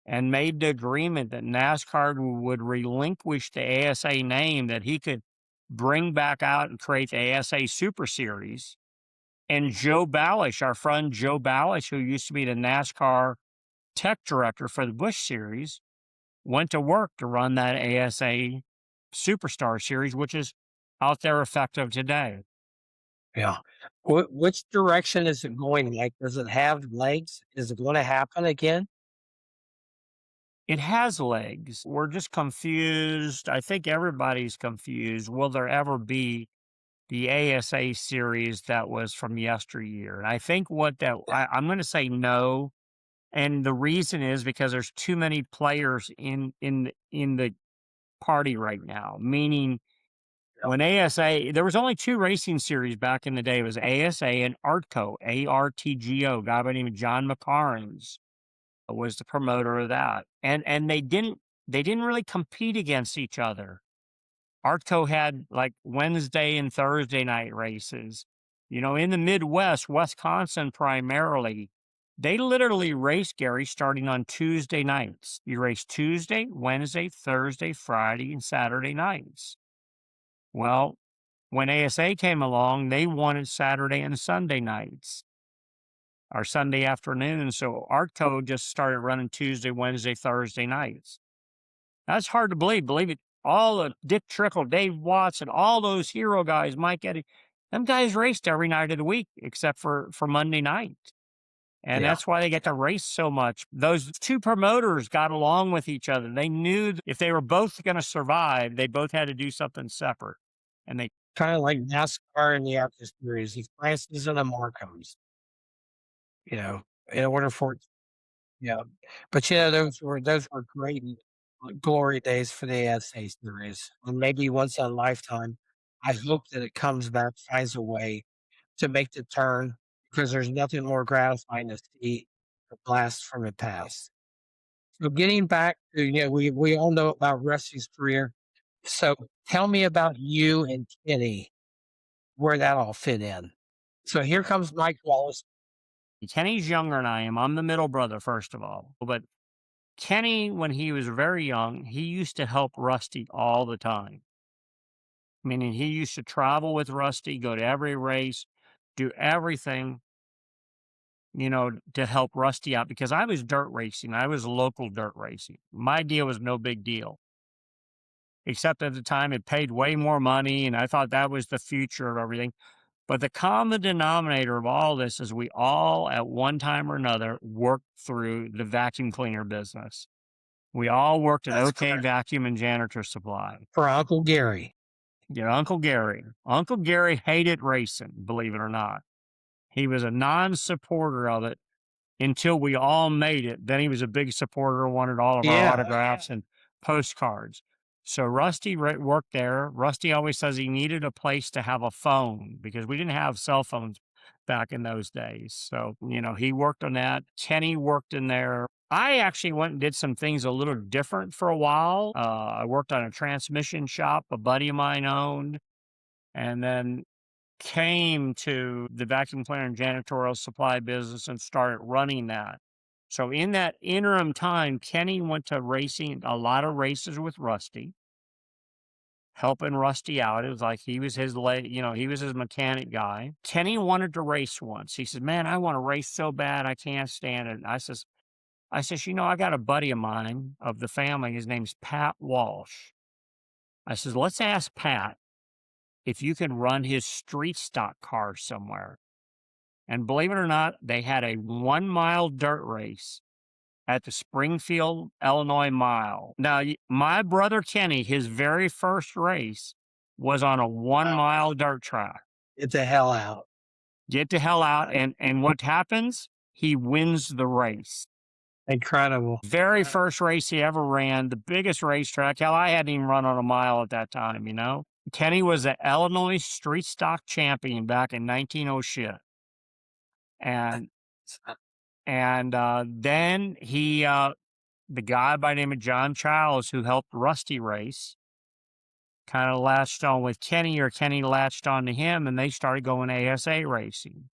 and made the agreement that NASCAR would relinquish the ASA name, that he could bring back out and create the ASA Super Series. And Joe Balish, our friend Joe Balish, who used to be the NASCAR tech director for the Busch Series, went to work to run that ASA Superstar Series, which is out there effective today. Yeah. Which direction is it going? Like, does it have legs? Is it going to happen again? It has legs. We're just confused. I think everybody's confused. Will there ever be the ASA series that was from yesteryear? And I think I'm going to say no. And the reason is because there's too many players in the party right now. Meaning, when ASA, there was only two racing series back in the day. It was ASA and ARTCO, ARTGO. A guy by the name of John McCarnes was the promoter of that. And they didn't really compete against each other. Artco had like Wednesday and Thursday night races. In the Midwest, Wisconsin primarily, they literally race, Gary, starting on Tuesday nights. You race Tuesday, Wednesday, Thursday, Friday, and Saturday nights. Well, when ASA came along, they wanted Saturday and Sunday nights or Sunday afternoon. So Artco just started running Tuesday, Wednesday, Thursday nights. That's hard to believe. Believe it. All the Dick Trickle, Dave Watson, all those hero guys, Mike Eddy, them guys raced every night of the week except for Monday night. And Yeah. that's why they get to race so much. Those two promoters got along with each other. They knew that if they were both going to survive, they both had to do something separate. And they Kind of like NASCAR and the Active Series, the Francis and the Markhams, you know, in order for it. Yeah. But those were great glory days for the SA series. And maybe once in a lifetime, I hope that it comes back, finds a way to make the turn, because there's nothing more gratifying to see a blast from the past. So getting back to, we all know about Rusty's career. So tell me about you and Kenny, where that all fit in. So here comes Mike Wallace. Kenny's younger than I am. I'm the middle brother, first of all. But Kenny, when he was very young, he used to help Rusty all the time. Meaning he used to travel with Rusty, go to every race, do everything, to help Rusty out, because I was dirt racing. I was local dirt racing. My deal was no big deal, except at the time it paid way more money. And I thought that was the future of everything. But the common denominator of all this is we all, at one time or another, worked through the vacuum cleaner business. We all worked at That's OK correct. Vacuum and Janitor Supply. For Uncle Gary. Yeah, Uncle Gary. Uncle Gary hated racing, believe it or not. He was a non-supporter of it until we all made it. Then he was a big supporter, wanted all of our Yeah. autographs and postcards. So Rusty worked there. Rusty always says he needed a place to have a phone because we didn't have cell phones back in those days. So, he worked on that. Kenny worked in there. I actually went and did some things a little different for a while. I worked on a transmission shop a buddy of mine owned, and then came to the vacuum cleaner and janitorial supply business and started running that. So in that interim time, Kenny went to racing, a lot of races with Rusty, helping Rusty out. It was like he was he was his mechanic guy. Kenny wanted to race once. He said, "Man, I want to race so bad, I can't stand it." I says, I got a buddy of mine of the family. His name's Pat Walsh. I says, let's ask Pat if you can run his street stock car somewhere. And believe it or not, they had a 1 mile dirt race at the Springfield, Illinois mile. Now, my brother Kenny, his very first race was on a 1 mile dirt track. Get the hell out. Get the hell out. And what happens? He wins the race. Incredible. Very first race he ever ran, the biggest racetrack. Hell, I hadn't even run on a mile at that time, Kenny was the Illinois street stock champion back in 1900 shit. And then the guy by the name of John Childs, who helped Rusty race, kind of latched on with Kenny, or Kenny latched on to him, and they started going ASA racing.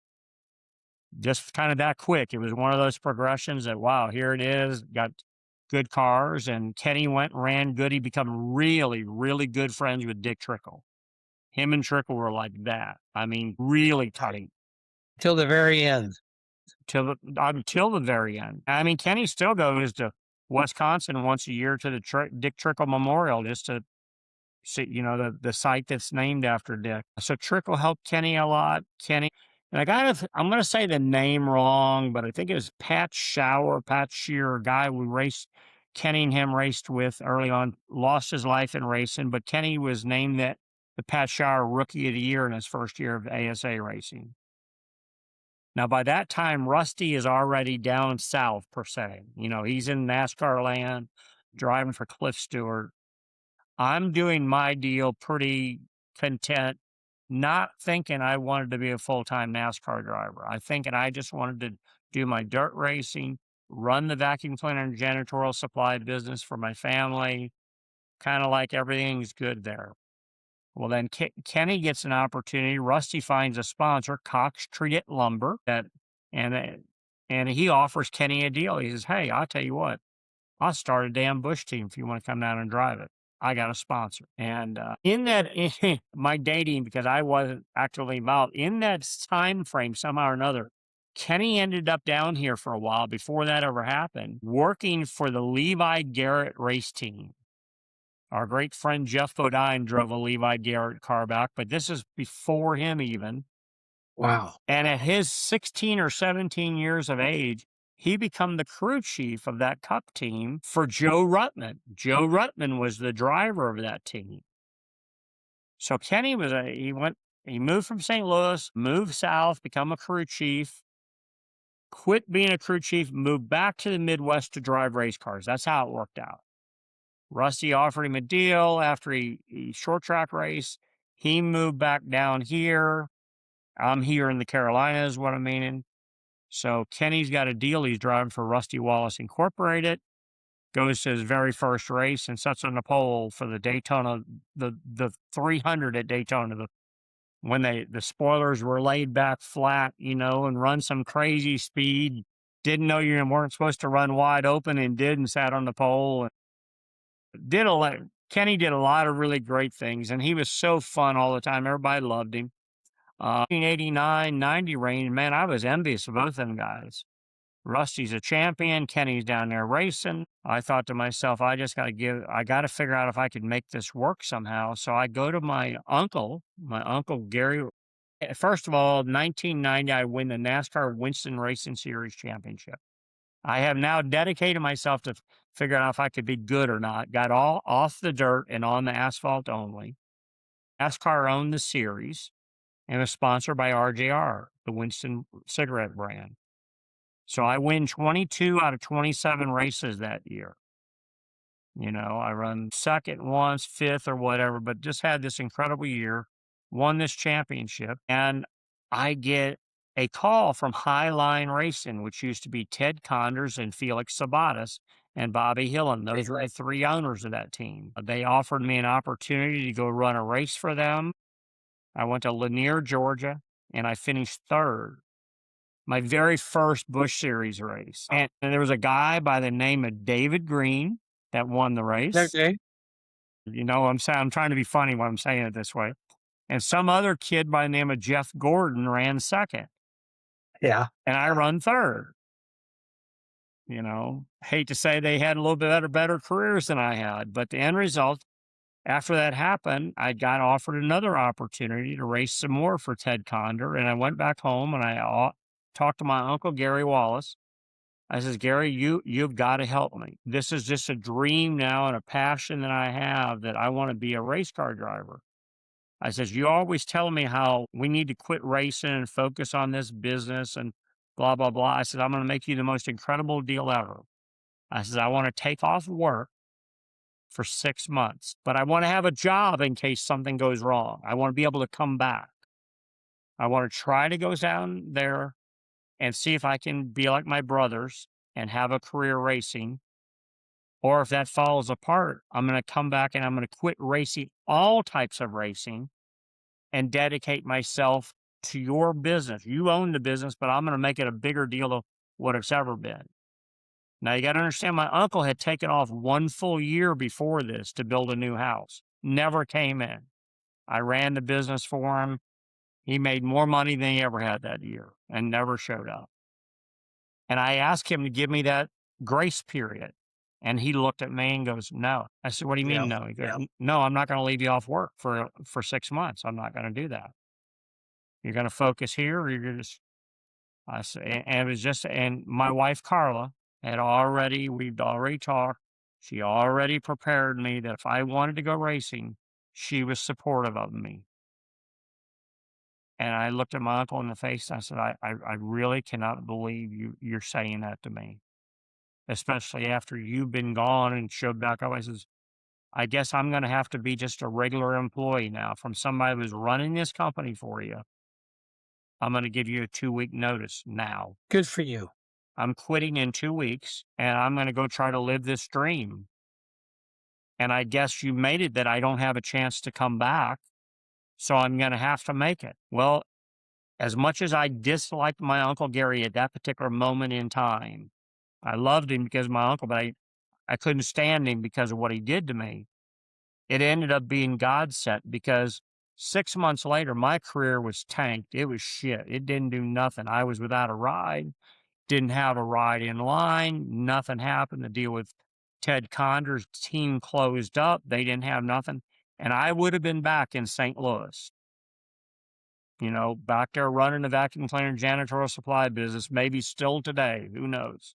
just kind of that quick. It was one of those progressions that, wow, here it is, got good cars. And Kenny went and ran good. He become really, really good friends with Dick Trickle. Him and Trickle were like that. I mean, really tight Till the very end. until the very end. I mean, Kenny still goes to Wisconsin once a year to the Dick Trickle Memorial just to see, the site that's named after Dick. So Trickle helped Kenny a lot. And I'm gonna say the name wrong, but I think it was Pat Shear, a guy we raced, Kenny and him raced with early on, lost his life in racing, but Kenny was named the Pat Shower Rookie of the Year in his first year of ASA racing. Now, by that time, Rusty is already down south, per se. He's in NASCAR land, driving for Cliff Stewart. I'm doing my deal pretty content, not thinking I wanted to be a full-time NASCAR driver. I thinking I just wanted to do my dirt racing, run the vacuum cleaner and janitorial supply business for my family, kind of like everything's good there. Well, then Kenny gets an opportunity. Rusty finds a sponsor, Cox Treat Lumber, and uh, and he offers Kenny a deal. He says, "Hey, I'll tell you what, I'll start a damn Bush team if you want to come down and drive it. I got a sponsor." And in that, my dating, because I wasn't actively involved in that time frame, somehow or another, Kenny ended up down here for a while before that ever happened, working for the Levi Garrett race team. Our great friend Jeff Bodine drove a Levi Garrett car back, but this is before him even. Wow. And at his 16 or 17 years of age, he became the crew chief of that Cup team for Joe Ruttman. Joe Ruttman was the driver of that team. So Kenny he moved from St. Louis, moved south, become a crew chief, quit being a crew chief, moved back to the Midwest to drive race cars. That's how it worked out. Rusty offered him a deal after he short track race. He moved back down here. I'm here in the Carolinas, what I'm meaning. So Kenny's got a deal. He's driving for Rusty Wallace Incorporated. Goes to his very first race and sits on the pole for the Daytona, the 300 at Daytona. When the spoilers were laid back flat, and run some crazy speed. Didn't know you weren't supposed to run wide open and did, and sat on the pole. Kenny did a lot of really great things, and he was so fun all the time. Everybody loved him. 1989, 90 range, man, I was envious of both of them guys. Rusty's a champion. Kenny's down there racing. I thought to myself, I got to figure out if I could make this work somehow. So I go to my uncle Gary. First of all, 1990, I win the NASCAR Winston Racing Series championship. I have now dedicated myself to figure out if I could be good or not. Got all off the dirt and on the asphalt only. NASCAR owned the series and was sponsored by RJR, the Winston cigarette brand. So I win 22 out of 27 races that year. I run second once, fifth or whatever, but just had this incredible year, won this championship, and I get a call from Highline Racing, which used to be Ted Conders and Felix Sabatas and Bobby Hillen. Those were the three owners of that team. They offered me an opportunity to go run a race for them. I went to Lanier, Georgia, and I finished third. My very first Busch Series race. And there was a guy by the name of David Green that won the race. Okay. I'm trying to be funny when I'm saying it this way. And some other kid by the name of Jeff Gordon ran second. Yeah. And I run third. Hate to say they had a little bit better careers than I had, but the end result, after that happened, I got offered another opportunity to race some more for Ted Conder. And I went back home and I talked to my uncle, Gary Wallace. I says, Gary, you've got to help me. This is just a dream now and a passion that I have that I want to be a race car driver. I says, you always tell me how we need to quit racing and focus on this business and blah, blah, blah. I said, I'm going to make you the most incredible deal ever. I says, I want to take off work for 6 months, but I want to have a job in case something goes wrong. I want to be able to come back. I want to try to go down there and see if I can be like my brothers and have a career racing. Or if that falls apart, I'm going to come back and I'm going to quit racing all types of racing and dedicate myself to your business. You own the business, but I'm going to make it a bigger deal of what it's ever been. Now you got to understand, my uncle had taken off 1 full year before this to build a new house. Never came in. I ran the business for him. He made more money than he ever had that year and never showed up. And I asked him to give me that grace period. And he looked at me and goes, "No." I said, "What do you mean, Yeah. no?" He goes, "No, I'm not going to leave you off work for 6 months. I'm not going to do that. You're going to focus here, or you're just." I said, and it was just, and my wife Carla we'd already talked. She already prepared me that if I wanted to go racing, she was supportive of me. And I looked at my uncle in the face and I said, I really cannot believe you're saying that to me, especially after you've been gone and showed back up. I says, I guess I'm going to have to be just a regular employee now from somebody who's running this company for you. I'm going to give you a 2 week notice now. Good for you. I'm quitting in 2 weeks and I'm going to go try to live this dream. And I guess you made it that I don't have a chance to come back. So I'm going to have to make it. Well, as much as I disliked my Uncle Gary at that particular moment in time, I loved him because of my uncle, but I couldn't stand him because of what he did to me. It ended up being God sent because 6 months later, my career was tanked. It was shit. It didn't do nothing. I was without a ride, didn't have a ride in line. Nothing happened. The deal with Ted Conder's team closed up. They didn't have nothing. And I would have been back in St. Louis, back there running the vacuum cleaner janitorial supply business, maybe still today, who knows?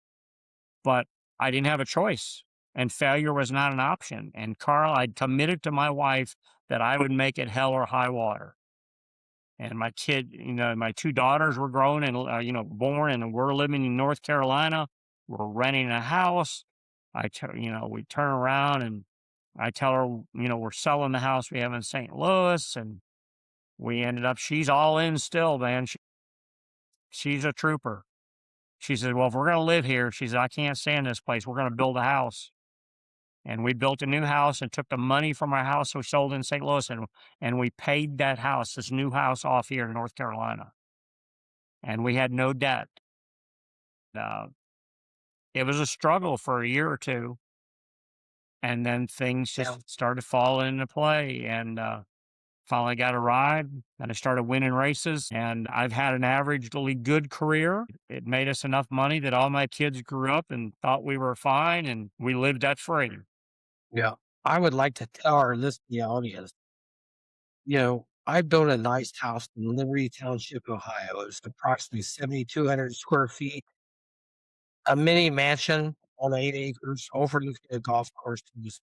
But I didn't have a choice, and failure was not an option. And Carl, I'd committed to my wife that I would make it hell or high water. And my kid, my two daughters were grown and, born, and we're living in North Carolina. We're renting a house. We turn around and I tell her, we're selling the house we have in St. Louis, and we ended up, she's all in still, man. She's a trooper. She said, well, if we're going to live here, she said, I can't stand this place. We're going to build a house. And we built a new house and took the money from our house we sold in St. Louis, and we paid that house, this new house, off here in North Carolina. And we had no debt. Uh, it was a struggle for a year or two. And then things just started falling into play. And finally got a ride, and I started winning races, and I've had an averagely good career. It made us enough money that all my kids grew up and thought we were fine, and we lived debt free. Yeah. I would like to tell our listening audience, I built a nice house in Liberty Township, Ohio. It was approximately 7,200 square feet, a mini mansion on 8 acres overlooking a golf course. It was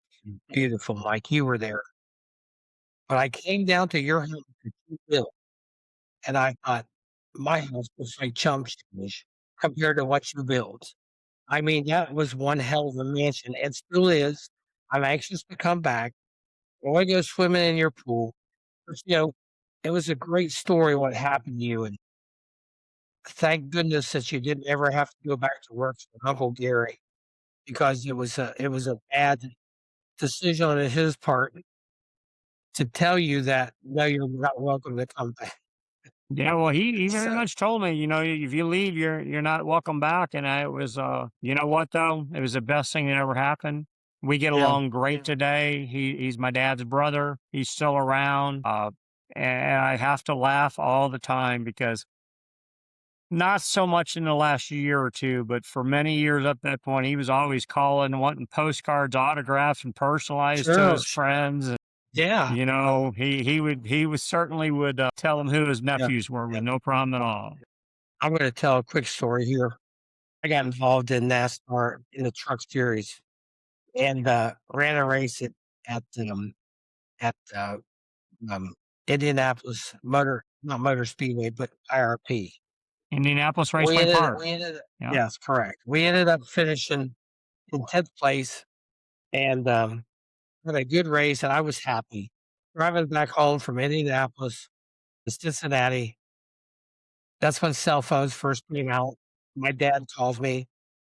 beautiful, Mike. You were there. But I came down to your house that you built, and I thought, my house was like chump change compared to what you built. I mean, that was one hell of a mansion. It still is. I'm anxious to come back. I want to go swimming in your pool. But, it was a great story what happened to you, and thank goodness that you didn't ever have to go back to work for Uncle Gary, because it was a bad decision on his part to tell you that, "No, you're not welcome to come back." Yeah, well, he very So much told me, if you leave, you're not welcome back. And it was, you know what though, it was the best thing that ever happened. We get yeah, along great today. He's my dad's brother. He's still around. And I have to laugh all the time because not so much in the last year or two, but for many years up that point, he was always calling, wanting postcards, autographs, and personalized to sure, his friends. And, yeah, he certainly would tell them who his yeah, nephews were yeah. with no problem at all. I'm gonna tell a quick story here. I got involved in NASCAR in the truck series and, ran a race at um, Indianapolis not Motor Speedway, but IRP. Indianapolis We Raceway ended Park. we ended Yeah. Yes, correct. We ended up finishing in 10th place and, had a good race, and I was happy. Driving back home from Indianapolis to Cincinnati, that's when cell phones first came out. My dad calls me,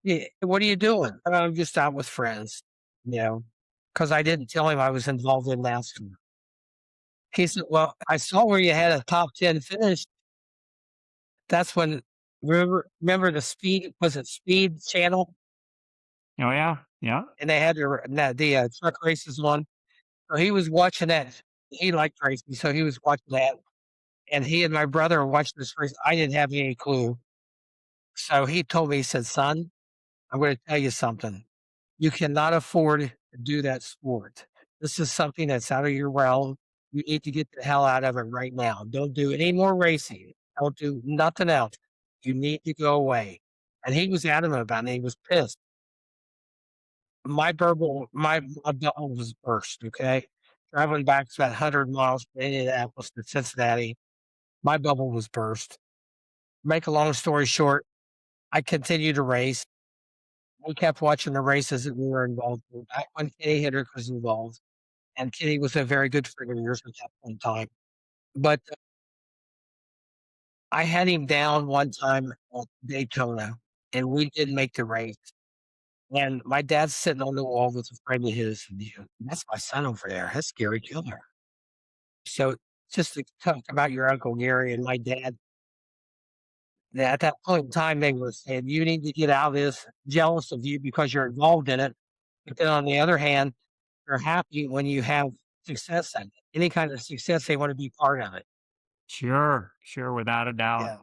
"Yeah, what are you doing?" "Oh, I'm just out with friends," because I didn't tell him I was involved in NASCAR. He said, "Well, I saw where you had a top 10 finish. that's when remember the Speed was it Speed Channel? Oh, yeah, yeah. And they had the truck races on. So he was watching that. He liked racing, so he was watching that. And he and my brother watched this race. I didn't have any clue. So he told me, he said, "Son, I'm going to tell you something. You cannot afford to do that sport. This is something that's out of your realm. You need to get the hell out of it right now. Don't do any more racing. Don't do nothing else. You need to go away." And he was adamant about it. He was pissed. My bubble was burst. Okay, traveling back it's about 100 miles from Indianapolis to Cincinnati. My bubble was burst. Make a long story short, I continued to race. We kept watching the races that we were involved in. Back when Kenny Hedrick was involved, and Kenny was a very good friend of yours at that point in time. But I had him down one time at Daytona, and we didn't make the race. And my dad's sitting on the wall with a friend of his, and "That's my son over there. That's Gary Keller." So just to talk about your Uncle Gary and my dad, at that point in time, they were saying, "You need to get out of this, jealous of you because you're involved in it." But then on the other hand, they're happy when you have success at it. Any kind of success, they want to be part of it. Sure, sure, without a doubt. Yeah.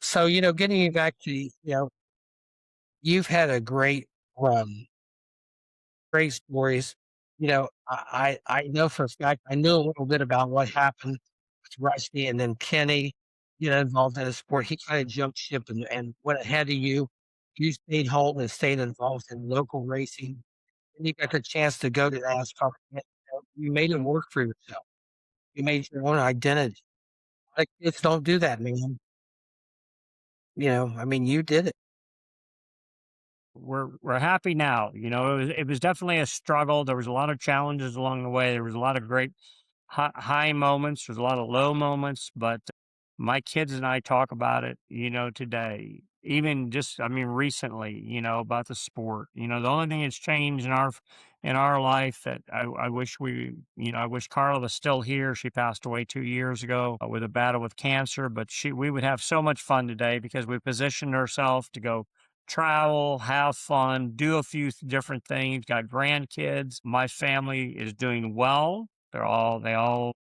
So, getting you back to, you've had a great run, great stories. I know for a fact, I knew a little bit about what happened with Rusty and then Kenny, involved in the sport. He kind of jumped ship and went ahead of you. You stayed home and stayed involved in local racing. And you got the chance to go to NASCAR. You made it work for yourself. You made your own identity. Like, kids don't do that, man. I mean, you did it. We're happy now. It was definitely a struggle. There was a lot of challenges along the way. There was a lot of great high moments. There's a lot of low moments, but my kids and I talk about it, today. Even just, I mean, recently, about the sport. The only thing that's changed in our life that I wish I wish Carla was still here. She passed away 2 years ago with a battle with cancer, but we would have so much fun today because we positioned ourselves to go travel, have fun, do a few different things, got grandkids. My family is doing well. They all,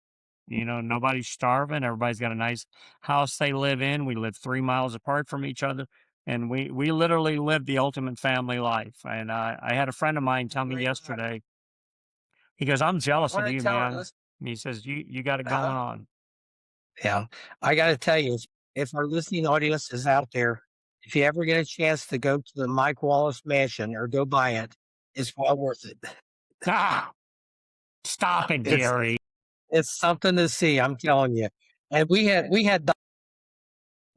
nobody's starving. Everybody's got a nice house they live in. We live 3 miles apart from each other. And we literally live the ultimate family life. And I had a friend of mine tell me yesterday, he goes, "I'm jealous of you, man." He says, "You got it going on." Yeah. I gotta tell you, if our listening audience is out there, if you ever get a chance to go to the Mike Wallace mansion or go by it, it's well worth it. Ah, stop it, It's Gary. it's something to see, I'm telling you. And we had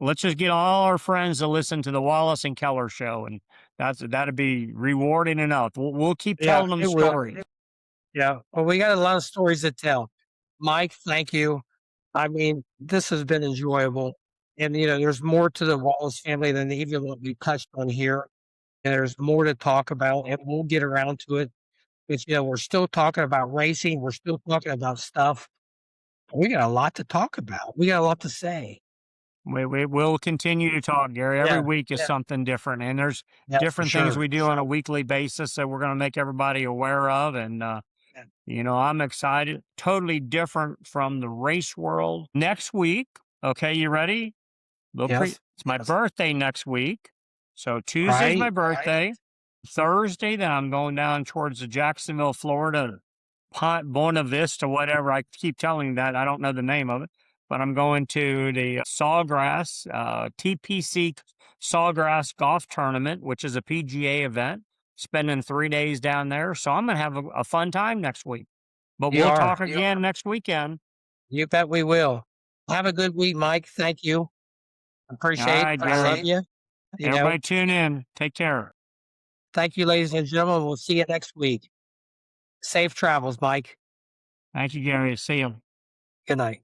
Let's just get all our friends to listen to the Wallace and Keller show, and that'd be rewarding enough. We'll keep yeah, telling them it will. stories. Yeah. Well, we got a lot of stories to tell. Mike, thank you. I mean, this has been enjoyable. And there's more to the Wallace family than even what we touched on here. And there's more to talk about, and we'll get around to it. Because we're still talking about racing, we're still talking about stuff. We got a lot to talk about. We got a lot to say. We will continue to talk, Gary. Every Yeah, week is something different, and there's yeah, for different things sure. we do on a weekly basis that we're going to make everybody aware of. And Yeah. I'm excited. Totally different from the race world. Next week, okay, you ready? Yes. It's my birthday next week, so Tuesday's my Right. birthday. Thursday, then I'm going down towards the Jacksonville, Florida, Pont Buena Vista, whatever. I keep telling you that. I don't know the name of it, but I'm going to the Sawgrass, TPC Sawgrass Golf Tournament, which is a PGA event, spending 3 days down there. So I'm going to have a fun time next week. But You we'll are. talk again next weekend. You bet we will. Have a good week, Mike. Thank you. All Appreciate. right, I love Gary. you. Everybody tune in. Take care. Thank you, ladies and gentlemen. We'll see you next week. Safe travels, Mike. Thank you, Gary. See you. Good night.